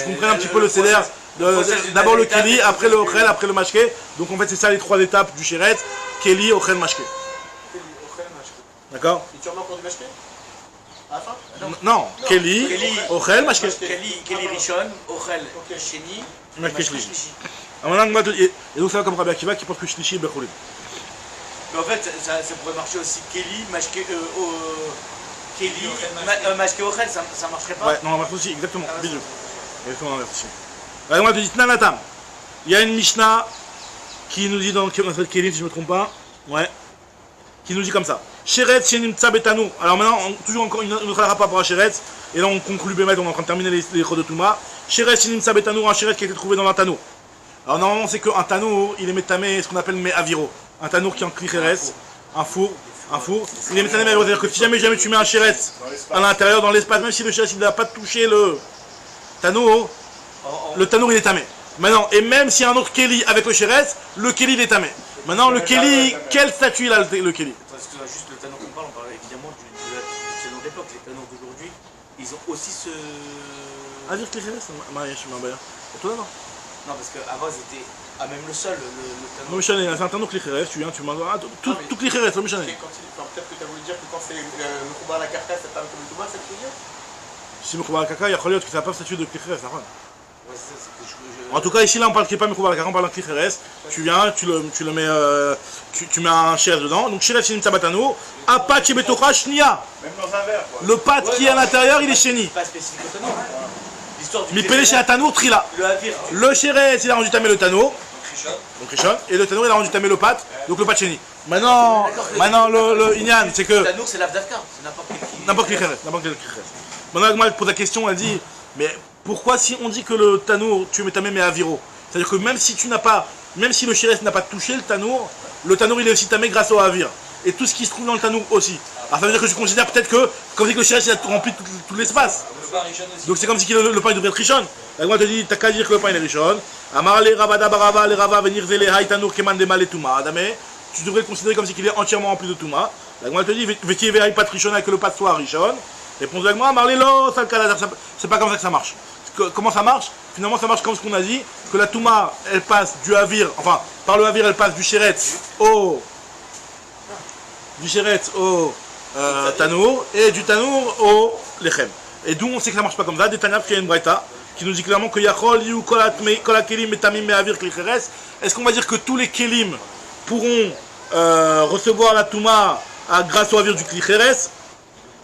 comprends un petit peu le céder, d'abord le Keli, après le Ochel, après le mashké. Donc en fait c'est ça les 3 étapes du Sheretz, Keli, Ochel, mashké. D'accord?
Et tu remets encore du mashké? À la fin?
Non, Keli, Ochel, mashké.
Keli Rishon, Ochel, Sheni,
mashké Shlishi. Et donc ça va comme Rabbi Akiva qui pense que Shlishi est Bechoulim.
Mais en fait ça pourrait marcher aussi Keli, mashké Keli, mashké Ochel, ça marcherait pas?
Ouais, non, ça marche aussi, exactement. Bisous. Exactement, merci. Alors moi je te dis Tnanatam. Il y a une Mishnah qui nous dit dans notre Kélim, si je ne me trompe pas, ouais, qui nous dit comme ça. Sheretz shenimtsa betanour. Alors maintenant, toujours encore une autre par rapport à Sheretz, et là on conclut Bémet, on est en train de terminer les chos de Touma. Sheretz shenimtsa betanour, un Sheretz qui a été trouvé dans un tanour. Alors normalement c'est qu'un tanour, il est métamé, ce qu'on appelle méaviro. Un tanour qui est en klicheres, un four. Il est métamé méaviro, c'est-à-dire que si jamais tu mets un Sheretz à l'intérieur, dans l'espace, même si le Sheretz il n'a pas touché le tanour il est tamé. Maintenant, et même s'il y a un autre Kéli avec le Sheretz, le Kéli il est tamé. Maintenant, le Kéli, quel statut il a le Kéli?
Parce que juste le tanneau qu'on parle, on parle évidemment du tanneau d'époque. Les tanneaux d'aujourd'hui, ils ont aussi ce...
Ah, dire que les Sheretz, je m'en bats. Et toi, non?
Non, parce qu'avant, ils étaient... Ah, même le sol, le tanneau...
Non, mais c'est un tanneau Klicheres, tu viens, tu m'en bats. Tout Klicheres, non, mais
Peut-être que tu as voulu dire que quand c'est le combat à la carcasse, c'est pas comme le combat, c'est ce que tu veux dire?
Si me à caca, il y a que ça n'a pas le statut de Klicheres, ça va.
Ouais, c'est ça, c'est que
En tout cas, ici, là, on parle qui n'est pas Mekouba Kaka, on parle d'un Klicheres. Tu viens, tu le mets, tu mets un Sheretz dedans. Donc, Sheretz Shenim Tsabatano, Apat Shebetocha Shnia.
Même dans un verre, quoi.
Le pâte qui est à l'intérieur, il est Sheni.
pas spécifique au tanneau. L'histoire du...
Mais Pelé chez Atano, Trila.
Le Havir.
Le Sheretz, il a rendu tamé le Tano. Donc Rishon. Et le Tano, il a rendu tamé le pâte. Donc le pâte Sheni. Maintenant, le Inyan, c'est que.
Le tanneau, c'est l'Avdavka. C'est
N'importe quel Klicheres. Maintenant, moi, je pose la question, elle dit, mais pourquoi si on dit que le Tanour, tu mets ta même à Aviro? C'est-à-dire que même si tu n'as pas, même si le Sheretz n'a pas touché le Tanour il est aussi tamé grâce au Avir. Et tout ce qui se trouve dans le Tanour aussi. Alors ça veut dire que je considère peut-être que, comme dit que le Sheretz il a rempli tout l'espace. Donc c'est comme si le pain devrait être Rishon. La Gemara te dit, t'as qu'à dire que le pain est Rishon. Amar le Rabada Barava, le Rava venir zele hay Tanour keman de mal et Touma. Adamé, tu devrais le considérer comme si il est entièrement rempli de Touma. La Gemara te dit, veti vehay pat Rishon que le pat soit Rishon. Réponse de la Gemara, Marlelo, c'est pas comme ça que ça marche. Comment ça marche? Finalement, ça marche comme ce qu'on a dit, que la Touma, elle passe du Havir, enfin, par le Havir, elle passe du Sheretz au Tanour, et du Tanour au Lechem. Et d'où on sait que ça marche pas comme ça, des Tanaf qui a une Braïta, qui nous dit clairement que Yachol, Yu, Kol HaKelim, Metamim, Mehavir, Klicheres. Est-ce qu'on va dire que tous les Kelim pourront recevoir la Touma grâce au Havir du Klicheres?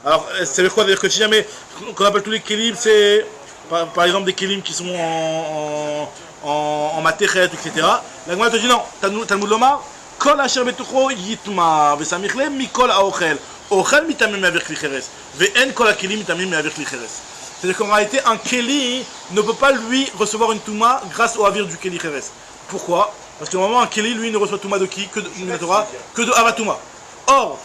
Alors, ça veut quoi? C'est-à-dire que si jamais, qu'on appelle tous les Kelim, c'est par exemple des Kelim qui sont en Matechet, etc. La Gemara te dit non, Talmud Lomar, Kol Asher Betucho Yitma, Vesamichle, Mikol Aochel, Ochel Mitamim Mehavir Klicheres, Ve'en Kol HaKelim Mitamim Mehavir Klicheres. C'est-à-dire qu'en réalité, un Keli ne peut pas lui recevoir une Touma grâce au Havir du Keli Cheres. Pourquoi? Parce qu'au moment un Keli, lui, ne reçoit Touma de qui? Que de Torah, que de Avatouma. Or,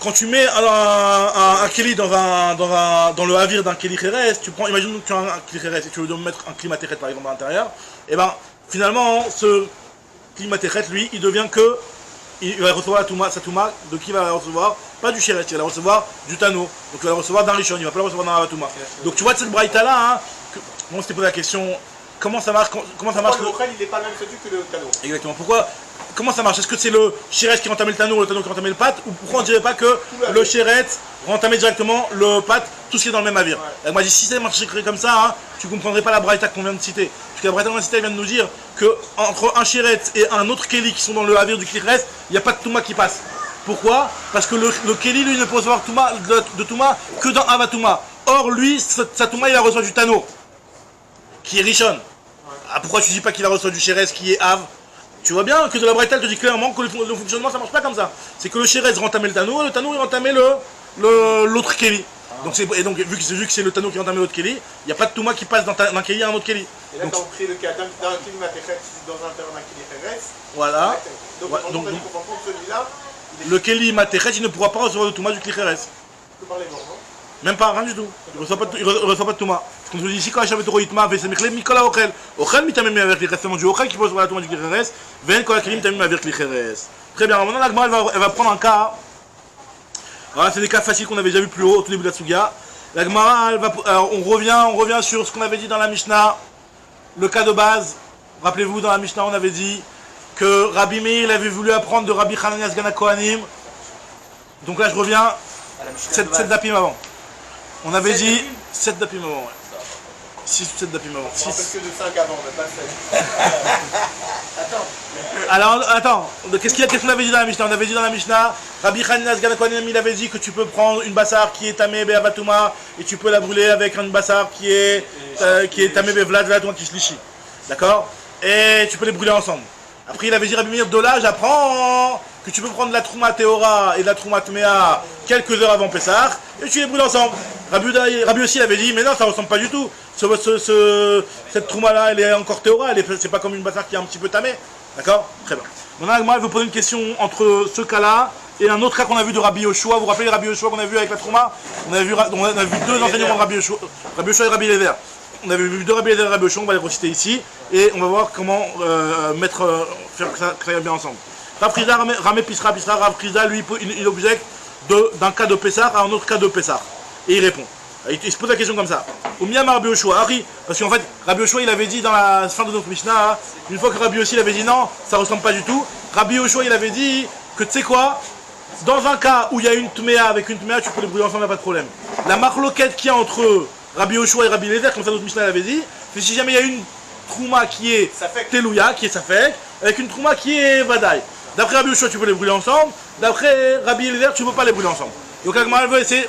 quand tu mets un Keli dans le Havir d'un Keli Cheres, tu prends, imagine que tu as un Keli Cheres et tu veux mettre un Klimatechet par exemple à l'intérieur, et ben finalement ce Klimatechet, lui, il devient que il va recevoir sa Touma, de qui il va la recevoir? Pas du Sheretz, il va la recevoir du Tano. Donc il va la recevoir d'un Rishon, il ne va pas la recevoir dans la Touma. Donc tu vois de cette braïta là, hein, on s'était posé la question, comment ça marche?
Le Ochel, il n'est pas le même statut que le Tano.
Exactement. Pourquoi? Comment ça marche? Est-ce que c'est le Sheretz qui rentamait le Tano, le Tano qui rentamait le pâte? Ou pourquoi on ne dirait pas que le Sheretz rentamait directement le pâte, tout ce qui est dans le même navire? Elle m'a dit, si ça marchait comme ça, hein, tu ne comprendrais pas la braïta qu'on vient de citer. Parce que la braïta qu'on vient de citer, elle vient de nous dire qu'entre un Sheretz et un autre Keli qui sont dans le navire du Klicheres, il n'y a pas de Touma qui passe. Pourquoi? Parce que le Keli, lui, ne peut recevoir de Touma que dans Avatouma. Or, lui, sa Touma, il la reçoit du Tano, qui est Rishon. Ah, pourquoi tu ne dis pas qu'il la reçoit du Sheretz, qui est Av? Tu vois bien que de la braïta, elle te dit clairement que le fonctionnement, ça ne marche pas comme ça. C'est que le Sheretz rentamait le Tano, et le Tano, il rentamait l'autre Keli. Donc, vu que c'est le Tano qui rentamait l'autre Keli, il n'y a pas de Touma qui passe d'un Keli à un autre Keli.
Et là, tu as pris le cas d'un Keli Matechet dans un terrain d'un Keli Cheres.
Voilà.
Donc, celui-là,
le Keli Matechet, il ne pourra pas recevoir de Touma du Klicheres.
que par les morts, non?
Même pas, rien du tout. Il ne reçoit pas de Touma. Parce qu'on te dit ici, quand Hachem Betoro Yitma, Vesemichle, Mikola Ochel. Ochel mitamem avec les restes du Ochel qui peut recevoir la Touma du Klicheres. Ven Kol HaKelim mitamem avec les Klicheres. Très bien, alors maintenant, la Gemara, elle va prendre un cas. Voilà, c'est des cas faciles qu'on avait déjà vu plus haut, au tout début de la Tsuga. La Gemara, on revient sur ce qu'on avait dit dans la Mishnah. Le cas de base. Rappelez-vous, dans la Mishnah, on avait dit que Rabbi Meir avait voulu apprendre de Rabbi Hanania Sgan HaKohanim. Donc là, je reviens 7 dapim avant. On avait dit 7 dapim avant, ouais. 6 ou 7 dapim avant.
Je me rappelle que de 5 avant, mais pas 7.
Alors, attends, qu'est-ce qu'on avait dit dans la Mishnah? On avait dit dans la Mishnah, Rabbi Hanina Sgan HaKohanim, il avait dit que tu peux prendre une bassar qui est tamé be'avatouma et tu peux la brûler avec une bassar qui est tamé be'vlad, v'atouma kishlishi. D'accord? et tu peux les brûler ensemble. Après, il avait dit Rabbi Meir, de là, j'apprends que tu peux prendre la Trouma Théora et la Trouma Tmea quelques heures avant Pessah et tu les brûles ensemble. Rabbi aussi, il avait dit, mais non, ça ressemble pas du tout. Cette Trouma-là, elle est encore Théora, c'est pas comme une bassar qui est un petit peu tamée. D'accord? Très bien. Maintenant, moi, je vais poser une question entre ce cas-là et un autre cas qu'on a vu de Rabbi Yoshua. Vous vous rappelez Rabbi Yoshua qu'on a vu avec la Trouma? On a vu deux enseignements de Rabbi Yoshua et Rabbi Lezer. On avait vu deux Rabbi Lezer et Rabbi Yoshua, on va les reciter ici et on va voir comment faire que ça aille bien ensemble. Rav Chizda, Ramé Pisra, Rav Chizda, lui, il objecte d'un cas de Pessah à un autre cas de Pessah. Et il répond. Il se pose la question comme ça. Omiam Rabbi Yoshua, Ari, parce qu'en fait, Rabbi Yoshua, il avait dit dans la fin de notre Mishnah, une fois que Rabbi Yoshua, il avait dit non, ça ressemble pas du tout. Rabbi Yoshua, il avait dit que tu sais quoi, dans un cas où il y a une Tmea avec une Tmea, tu peux les brûler ensemble, il n'y a pas de problème. La marloquette qu'il y a entre Rabbi Yoshua et Rabbi Lezer, comme ça notre Mishnah l'avait dit, c'est si jamais il y a une Trouma qui est Telouya, qui est Safek, avec une Trouma qui est Vadaï. D'après Rabbi Yoshua, tu peux les brûler ensemble. D'après Rabbi Lezer, tu ne peux pas les brûler ensemble. Donc la Gemara veut essayer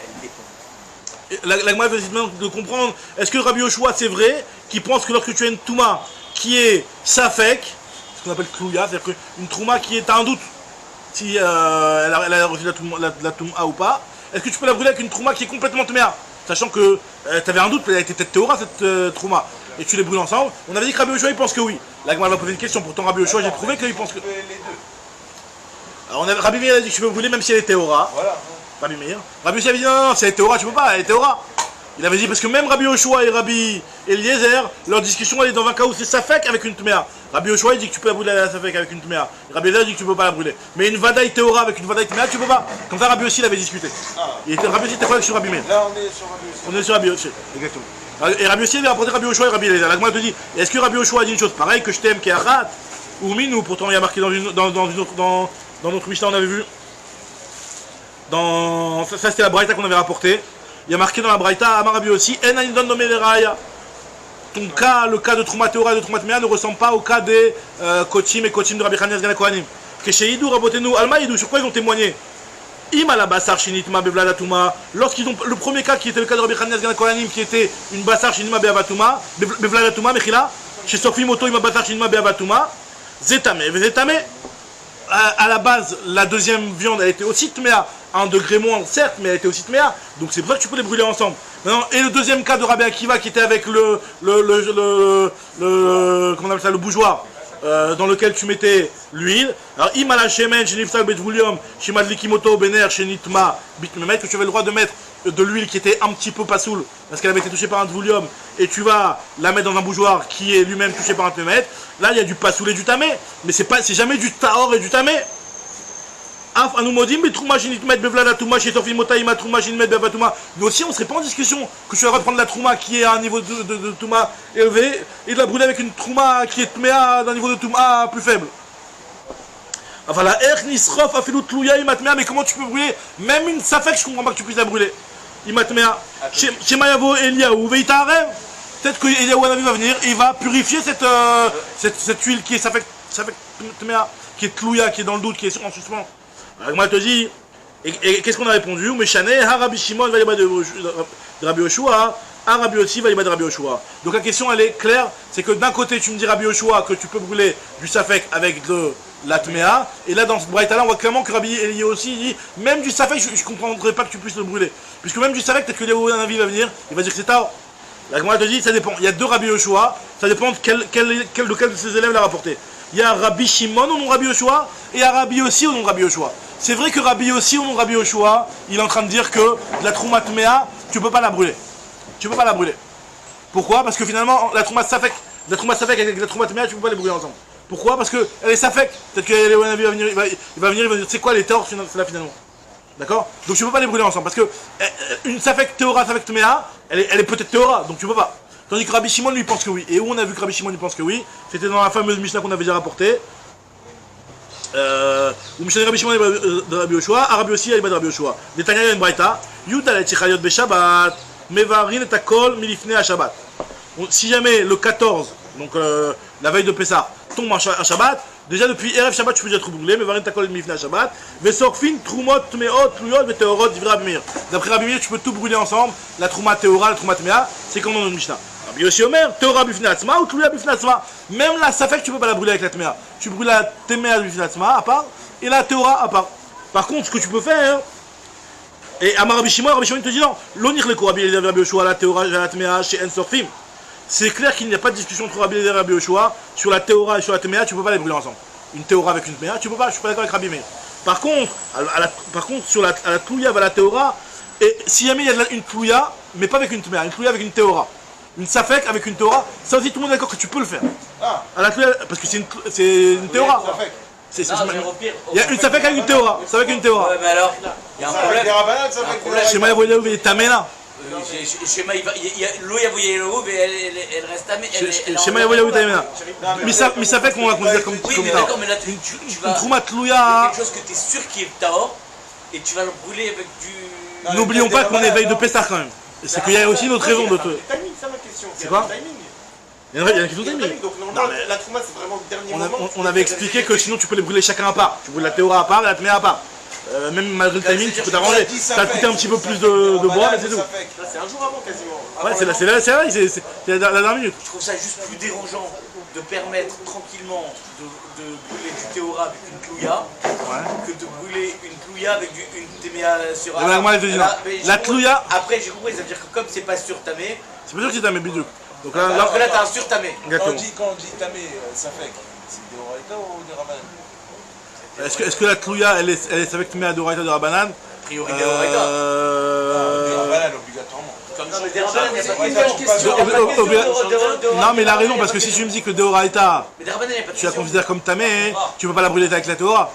de comprendre, est-ce que Rabbi Yoshua, c'est vrai, qui pense que lorsque tu as une Touma qui est Safek, ce qu'on appelle Tlouya, c'est-à-dire qu'une Trouma qui est, t'as un doute si elle a reçu la Touma ou pas, est-ce que tu peux la brûler avec une Trouma qui est complètement Tmea, sachant que tu avais un doute, elle était peut-être Théora cette Trouma, et tu les brûles ensemble. On avait dit que Rabbi Yoshua, il pense que oui. La Gemara va poser une question, pourtant Rabbi Yoshua, j'ai trouvé qu'il pense que... Alors Rabbi Meir a dit que tu peux brûler même si elle est Théora. Voilà. Rabbi Meir. Rabbi Yoshua avait dit non, si elle est Théora, tu peux pas, elle est Théora. Il avait dit parce que même Rabbi Yoshua et Rabbi Eliezer, leur discussion elle est dans un cas où c'est Safek avec une Tmea. Rabbi Yoshua il dit que tu peux la brûler la Safek avec une Tmea. Rabbi Eliezer dit que tu peux pas la brûler. Mais une Vadaï Théora avec une Vadaï Tmea, tu peux pas. Comme ça Rabbi aussi il avait discuté. Rabbi aussi était sur Rabbi Meir.
Là on est sur Rabbi aussi.
On est sur Rabbi aussi, exactement. Et Rabbi aussi il avait rapporté Rabbi Yoshua et Rabbi Eliezer. La Gemara te dit, est-ce que Rabbi Yoshua a dit une chose pareille que je t'aime qui est Achat ou Minou? Pourtant il y a marqué dans notre Mishnah, on avait vu. Ça c'était la Braïta qu'on avait rapporté. Il y a marqué dans la Braïta, Amar Rabbi aussi, En Anidon nommé Leraya. Ton cas, le cas de Trouma Théora et de Trouma Tmea ne ressemble pas au cas des Kochim et Kochim de Rabbi Hanina Sgan Kohanim. Kesheidou Rabotenu, Alma Yidou, sur quoi ils ont témoigné? Im ala Basar Shinitma Bevlada Touma. Lorsqu'ils ont le premier cas qui était le cas de Rabbi Hanina Sgan Kohanim, qui était une Basar Shinitma Beavatuma, Bevlada Touma, Mechila, chez Sofi Moto Ima Basar Shinitma Beavatuma, Zetame, Zetame. À la base, la deuxième viande, elle était aussi Tmea, à un degré moins, certes, mais elle était aussi Tmea, donc c'est pour ça que tu peux les brûler ensemble. Maintenant, et le deuxième cas de Rabbi Akiva qui était avec comment on appelle ça, le bougeoir, dans lequel tu mettais l'huile. Alors, Imala Shemen, Sheniftal Betvulium, Shimadlikimoto, Bener, Shenitma, Bitmemet, que tu avais le droit de mettre de l'huile qui était un petit peu passoul, parce qu'elle avait été touchée par un dvoulium, et tu vas la mettre dans un bougeoir qui est lui-même touché par un tmémet. Là, il y a du passoul et du tamé, mais c'est jamais du taor et du tamé. Nous aussi, on ne serait pas en discussion que tu vas reprendre la trouma qui est à un niveau de touma élevé et de la brûler avec une trouma qui est tméa d'un niveau de touma plus faible. Mais comment tu peux brûler même une safek? Je comprends pas que tu puisses la brûler. Peut-être que Eliyahu Hanavi va venir et il va purifier cette huile qui est safek tméa, qui est tlouya, qui est dans le doute, qui est en suspens. Alors moi je te dis, et qu'est-ce qu'on a répondu? Meshane, Rabbi Shimon va de Rabbi Yoshua, Rabbi aussi va de Rabbi Yoshua. Donc la question elle est claire, c'est que d'un côté tu me dis Rabbi Yoshua que tu peux brûler du safek avec de la tméa, et là dans ce braïta là on voit clairement que Rabbi Eliyahu aussi il dit même du safek je ne comprendrais pas que tu puisses le brûler, puisque même du safek peut-être que Eliyahu Hanavi va venir, il va dire que c'est tard. La Gemara te dit ça dépend, il y a deux Rabbi Yoshua, ça dépend de lequel de ses élèves l'a rapporté. Il y a Rabbi Shimon au nom de Rabbi Yoshua et il y a Rabbi aussi au nom de Rabbi Yoshua. C'est vrai que Rabbi aussi au nom de Rabbi Yoshua, il est en train de dire que la trouma tméa, tu peux pas la brûler. Tu peux pas la brûler. Pourquoi? Parce que finalement la trouma safek avec la trouma tméa, tu peux pas les brûler ensemble. Pourquoi? Parce que elle est safek. Peut-être que il va venir, il va dire c'est quoi les torts là finalement. D'accord? Donc tu peux pas les brûler ensemble parce que une safek théora, safek tméa, elle est peut-être théora, donc tu peux pas. Tandis que Rabbi Shimon lui pense que oui. Et où on a vu que Rabbi Shimon lui pense que oui? C'était dans la fameuse Mishnah qu'on avait déjà rapportée. Où Mishnah Rabbi Shimon de Rabbi Yoshua, Rabbi aussi de Rabbi Yoshua. Des Tanya et Braïta, Yuta Echayot be Shabbat, Mevarin et Akol Milifne à Shabbat. Si jamais le 14, donc la veille de Pessah, tombe à Shabbat, déjà depuis Erev Shabbat tu peux déjà te brûler, Mevarin et Akol Milifne à Shabbat, Vesorfin, Trumot, Tmeot, Tlouyot, Veteorot, Divra Rabbi Meir. D'après Rabbi Meir, tu peux tout brûler ensemble, la Trouma Théora, la Trouma Tmea, c'est comme dans notre Mishnah. Rabbi Yossi Omer, Teora Bifnatzma ou Tlouya Bifnatzma. Même la Safek, tu peux pas la brûler avec la Tmea. Tu brûles la Tmea Bifnatzma à part et la Teora à part. Par contre, ce que tu peux faire, et Amar Rabbi Shimon te dit non, l'onir le Rabbi Eliezer et Rabbi Yoshua, la Teora, la Tmea chez En Sorfim. C'est clair qu'il n'y a pas de discussion entre Rabbi Eliezer et Rabbi Yoshua sur la Teora et sur la Tmea, tu peux pas les brûler ensemble. Une Teora avec une Tmea, tu peux pas, je suis pas d'accord avec Rabbi Meir. Par contre, sur la Tlouya à la Teora, et si jamais il y a une Tlouya, mais pas avec une Tmea, une Tlouya avec une Teora. Une Safek avec une Teora, ça aussi tout le monde est d'accord que tu peux le faire.
Ah.
À la Tlouya, parce que c'est une Teora. Il y a une Safek avec une Teora. Ça avec une Teora.
Ouais, mais alors, il y a un problème.
Chez Maya Voyaou, il est Tamena.
Chez Maya, l'eau, il elle reste tamée.
Chez Maya Voyaou, Tamena. Mais Safek, on la considère comme
oui, mais d'accord, mais là, tu vas.
Une Trouma Tlouya.
Quelque chose que tu es sûr qui est Tahor, et tu vas le brûler avec du.
N'oublions pas qu'on est veille de Pessah quand même. C'est qu'il y a aussi une autre raison de te.
C'est ma question.
C'est quoi? Il y a une question de timing.
Donc normalement, la Trouma, c'est vraiment le dernier moment.
On avait expliqué que sinon tu peux les brûler chacun à part. Tu brûles la Théora à part et la Tmea à part. Même malgré le timing, tu peux t'arranger. Ça a coûté un petit peu plus de bois, mais c'est tout.
C'est un jour avant quasiment.
Ouais, c'est la dernière minute.
Je trouve ça juste plus dérangeant de permettre tranquillement de brûler du Théora avec une Tlouya que de brûler une Tlouya avec une Téméa sur
la Tlouya.
Après, j'ai compris, ça veut dire que comme c'est pas surtamé.
C'est pas sûr que c'est tamé, bidou. Donc
là, t'as un surtamé.
Quand on dit tamé, ça fait c'est des Horaïta ou des Rabanan?
Est-ce que la Tlouya, elle est avec Tmea de Horaïta de Rabanan?
A priori, des Horaïta.
Des Rabanan, obligatoirement.
Non, mais des Rabanan, il n'y a pas de question.
Non, mais il a raison, parce que si tu me dis que de Horaïta,
Mais des Rabanan, il n'y a pas de
tu la
question.
considères comme tamé, tu peux pas la brûler avec la Théora.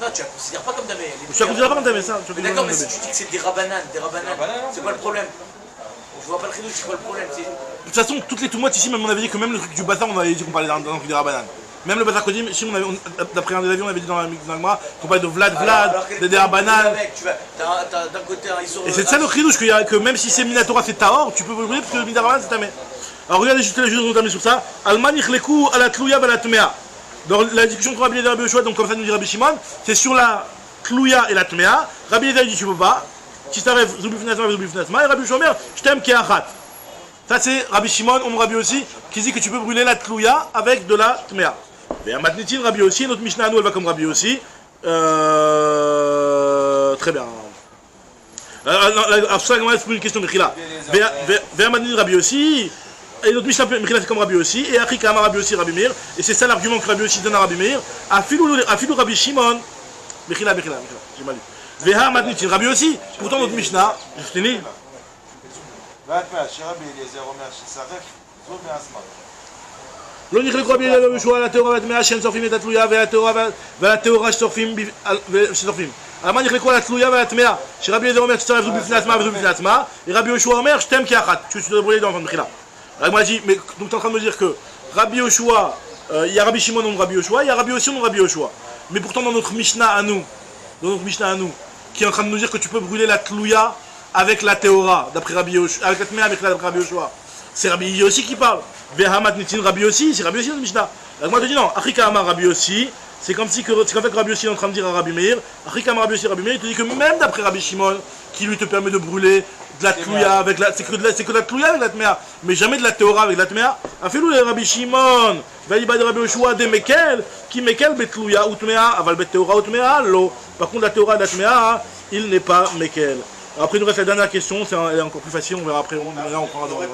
Non, tu la considères pas comme tamé.
Tu la considères pas comme tamé, ça.
Mais d'accord, mais si tu dis que c'est des Rabanan, c'est quoi le problème? Je vois pas le créneau, c'est quoi le problème?
De toute façon, toutes les toumottes ici, même on avait dit que même le truc du bazar, on avait dit qu'on parlait d'un truc des Rabanan. Même le bazar Kodim, ici, d'après un des avis, on avait dit dans la Migma qu'on parlait de Vlad, des Rabanan.
D'un côté un Issour.
Et c'est ça le chidouche, que même si c'est Minatora, c'est Tahor, tu peux brûler parce que le Midarabanan, c'est Tamé. Alors regardez juste les choses qu'on a sur ça. Alman Ichlekou à la Tlouya à la Tmea. Dans la discussion entre Rabbi Eliezer et Rabbi Yoshua, donc comme ça nous dit Rabbi Shimon, c'est sur la Tlouya et la Tmea. Rabbi Eliezer dit tu peux pas. Tisaref, Zubi Fnasma, Zubi Fnasma, et Rabbi Shomer, je t'aime qui est achat. Ça c'est Rabbi Shimon, on Rabbi aussi, qui dit que tu peux brûler la Tlouya avec de la Tmea. Et à Matnitin, Rabbi aussi, notre Mishnah à nous, elle va comme Rabbi aussi. Très bien. Alors, ça, c'est une question de Mechila. Vers Matnitin, Rabbi aussi. Et notre Mishnah, Mechila, c'est comme Rabbi aussi. Et Afrika, Rabbi aussi, Rabbi Meir. Et c'est ça l'argument que Rabbi aussi donne à Rabbi Meir. Afilou Rabbi Shimon. Mechila, j'ai mal lu. Veha Matnitin, Rabbi aussi. Pourtant, notre Mishnah, je finis. לא נכלקו רבי אליהו וישוע על התאורה והטמאה שאין שורפים את התלויה ועל התאורה ששורפים. על מה נכלקו על התלויה ועל הטמאה? שרבי אליהו אומר שצריך זו בפני עצמה וזו בפני עצמה, et Rabbi Yoshua אומר שתיהם כאחת. Tu dois brûler dans le mechila. Alors moi j'ai dit, mais donc tu es en train de me dire que Rabbi Yoshua, il y a Rabbi Shimon non Rabbi Yoshua, il y a Rabbi aussi non Rabbi Yoshua. Mais pourtant dans notre Mishnah à nous, qui est en train de nous dire que tu peux brûler la tlouya avec la théora, d'après Rabbi Yoshua, avec la tmea avec d'après Rabbi Yoshua. C'est Rabbi Yossi qui parle. Vehamat nitin Rabbi Yossi, c'est Rabbi Yossi dans le Mishnah. Alors moi je dis non, Afrika Amar Rabbi Yossi, c'est comme si qu'en fait Rabbi Yossi est en train de dire à Rabbi Meir, Afrika Amar Rabbi Yossi, Rabbi Meir, il te dit que même d'après Rabbi Shimon, qui lui te permet de brûler de la tlouya avec la, c'est que de la tlouya avec la tmea, mais jamais de la théora avec la tmea. Afilou le Rabbi Shimon, Valiba de Rabbi Yoshua de Mekel, qui Mekel betlouya ou tmea, aval bet théora ou tmea, lo. Par contre la théora et la tmea, il n'est pas Mekel. Après, il nous reste la dernière question, elle est encore plus facile, on verra après, on prendra dans le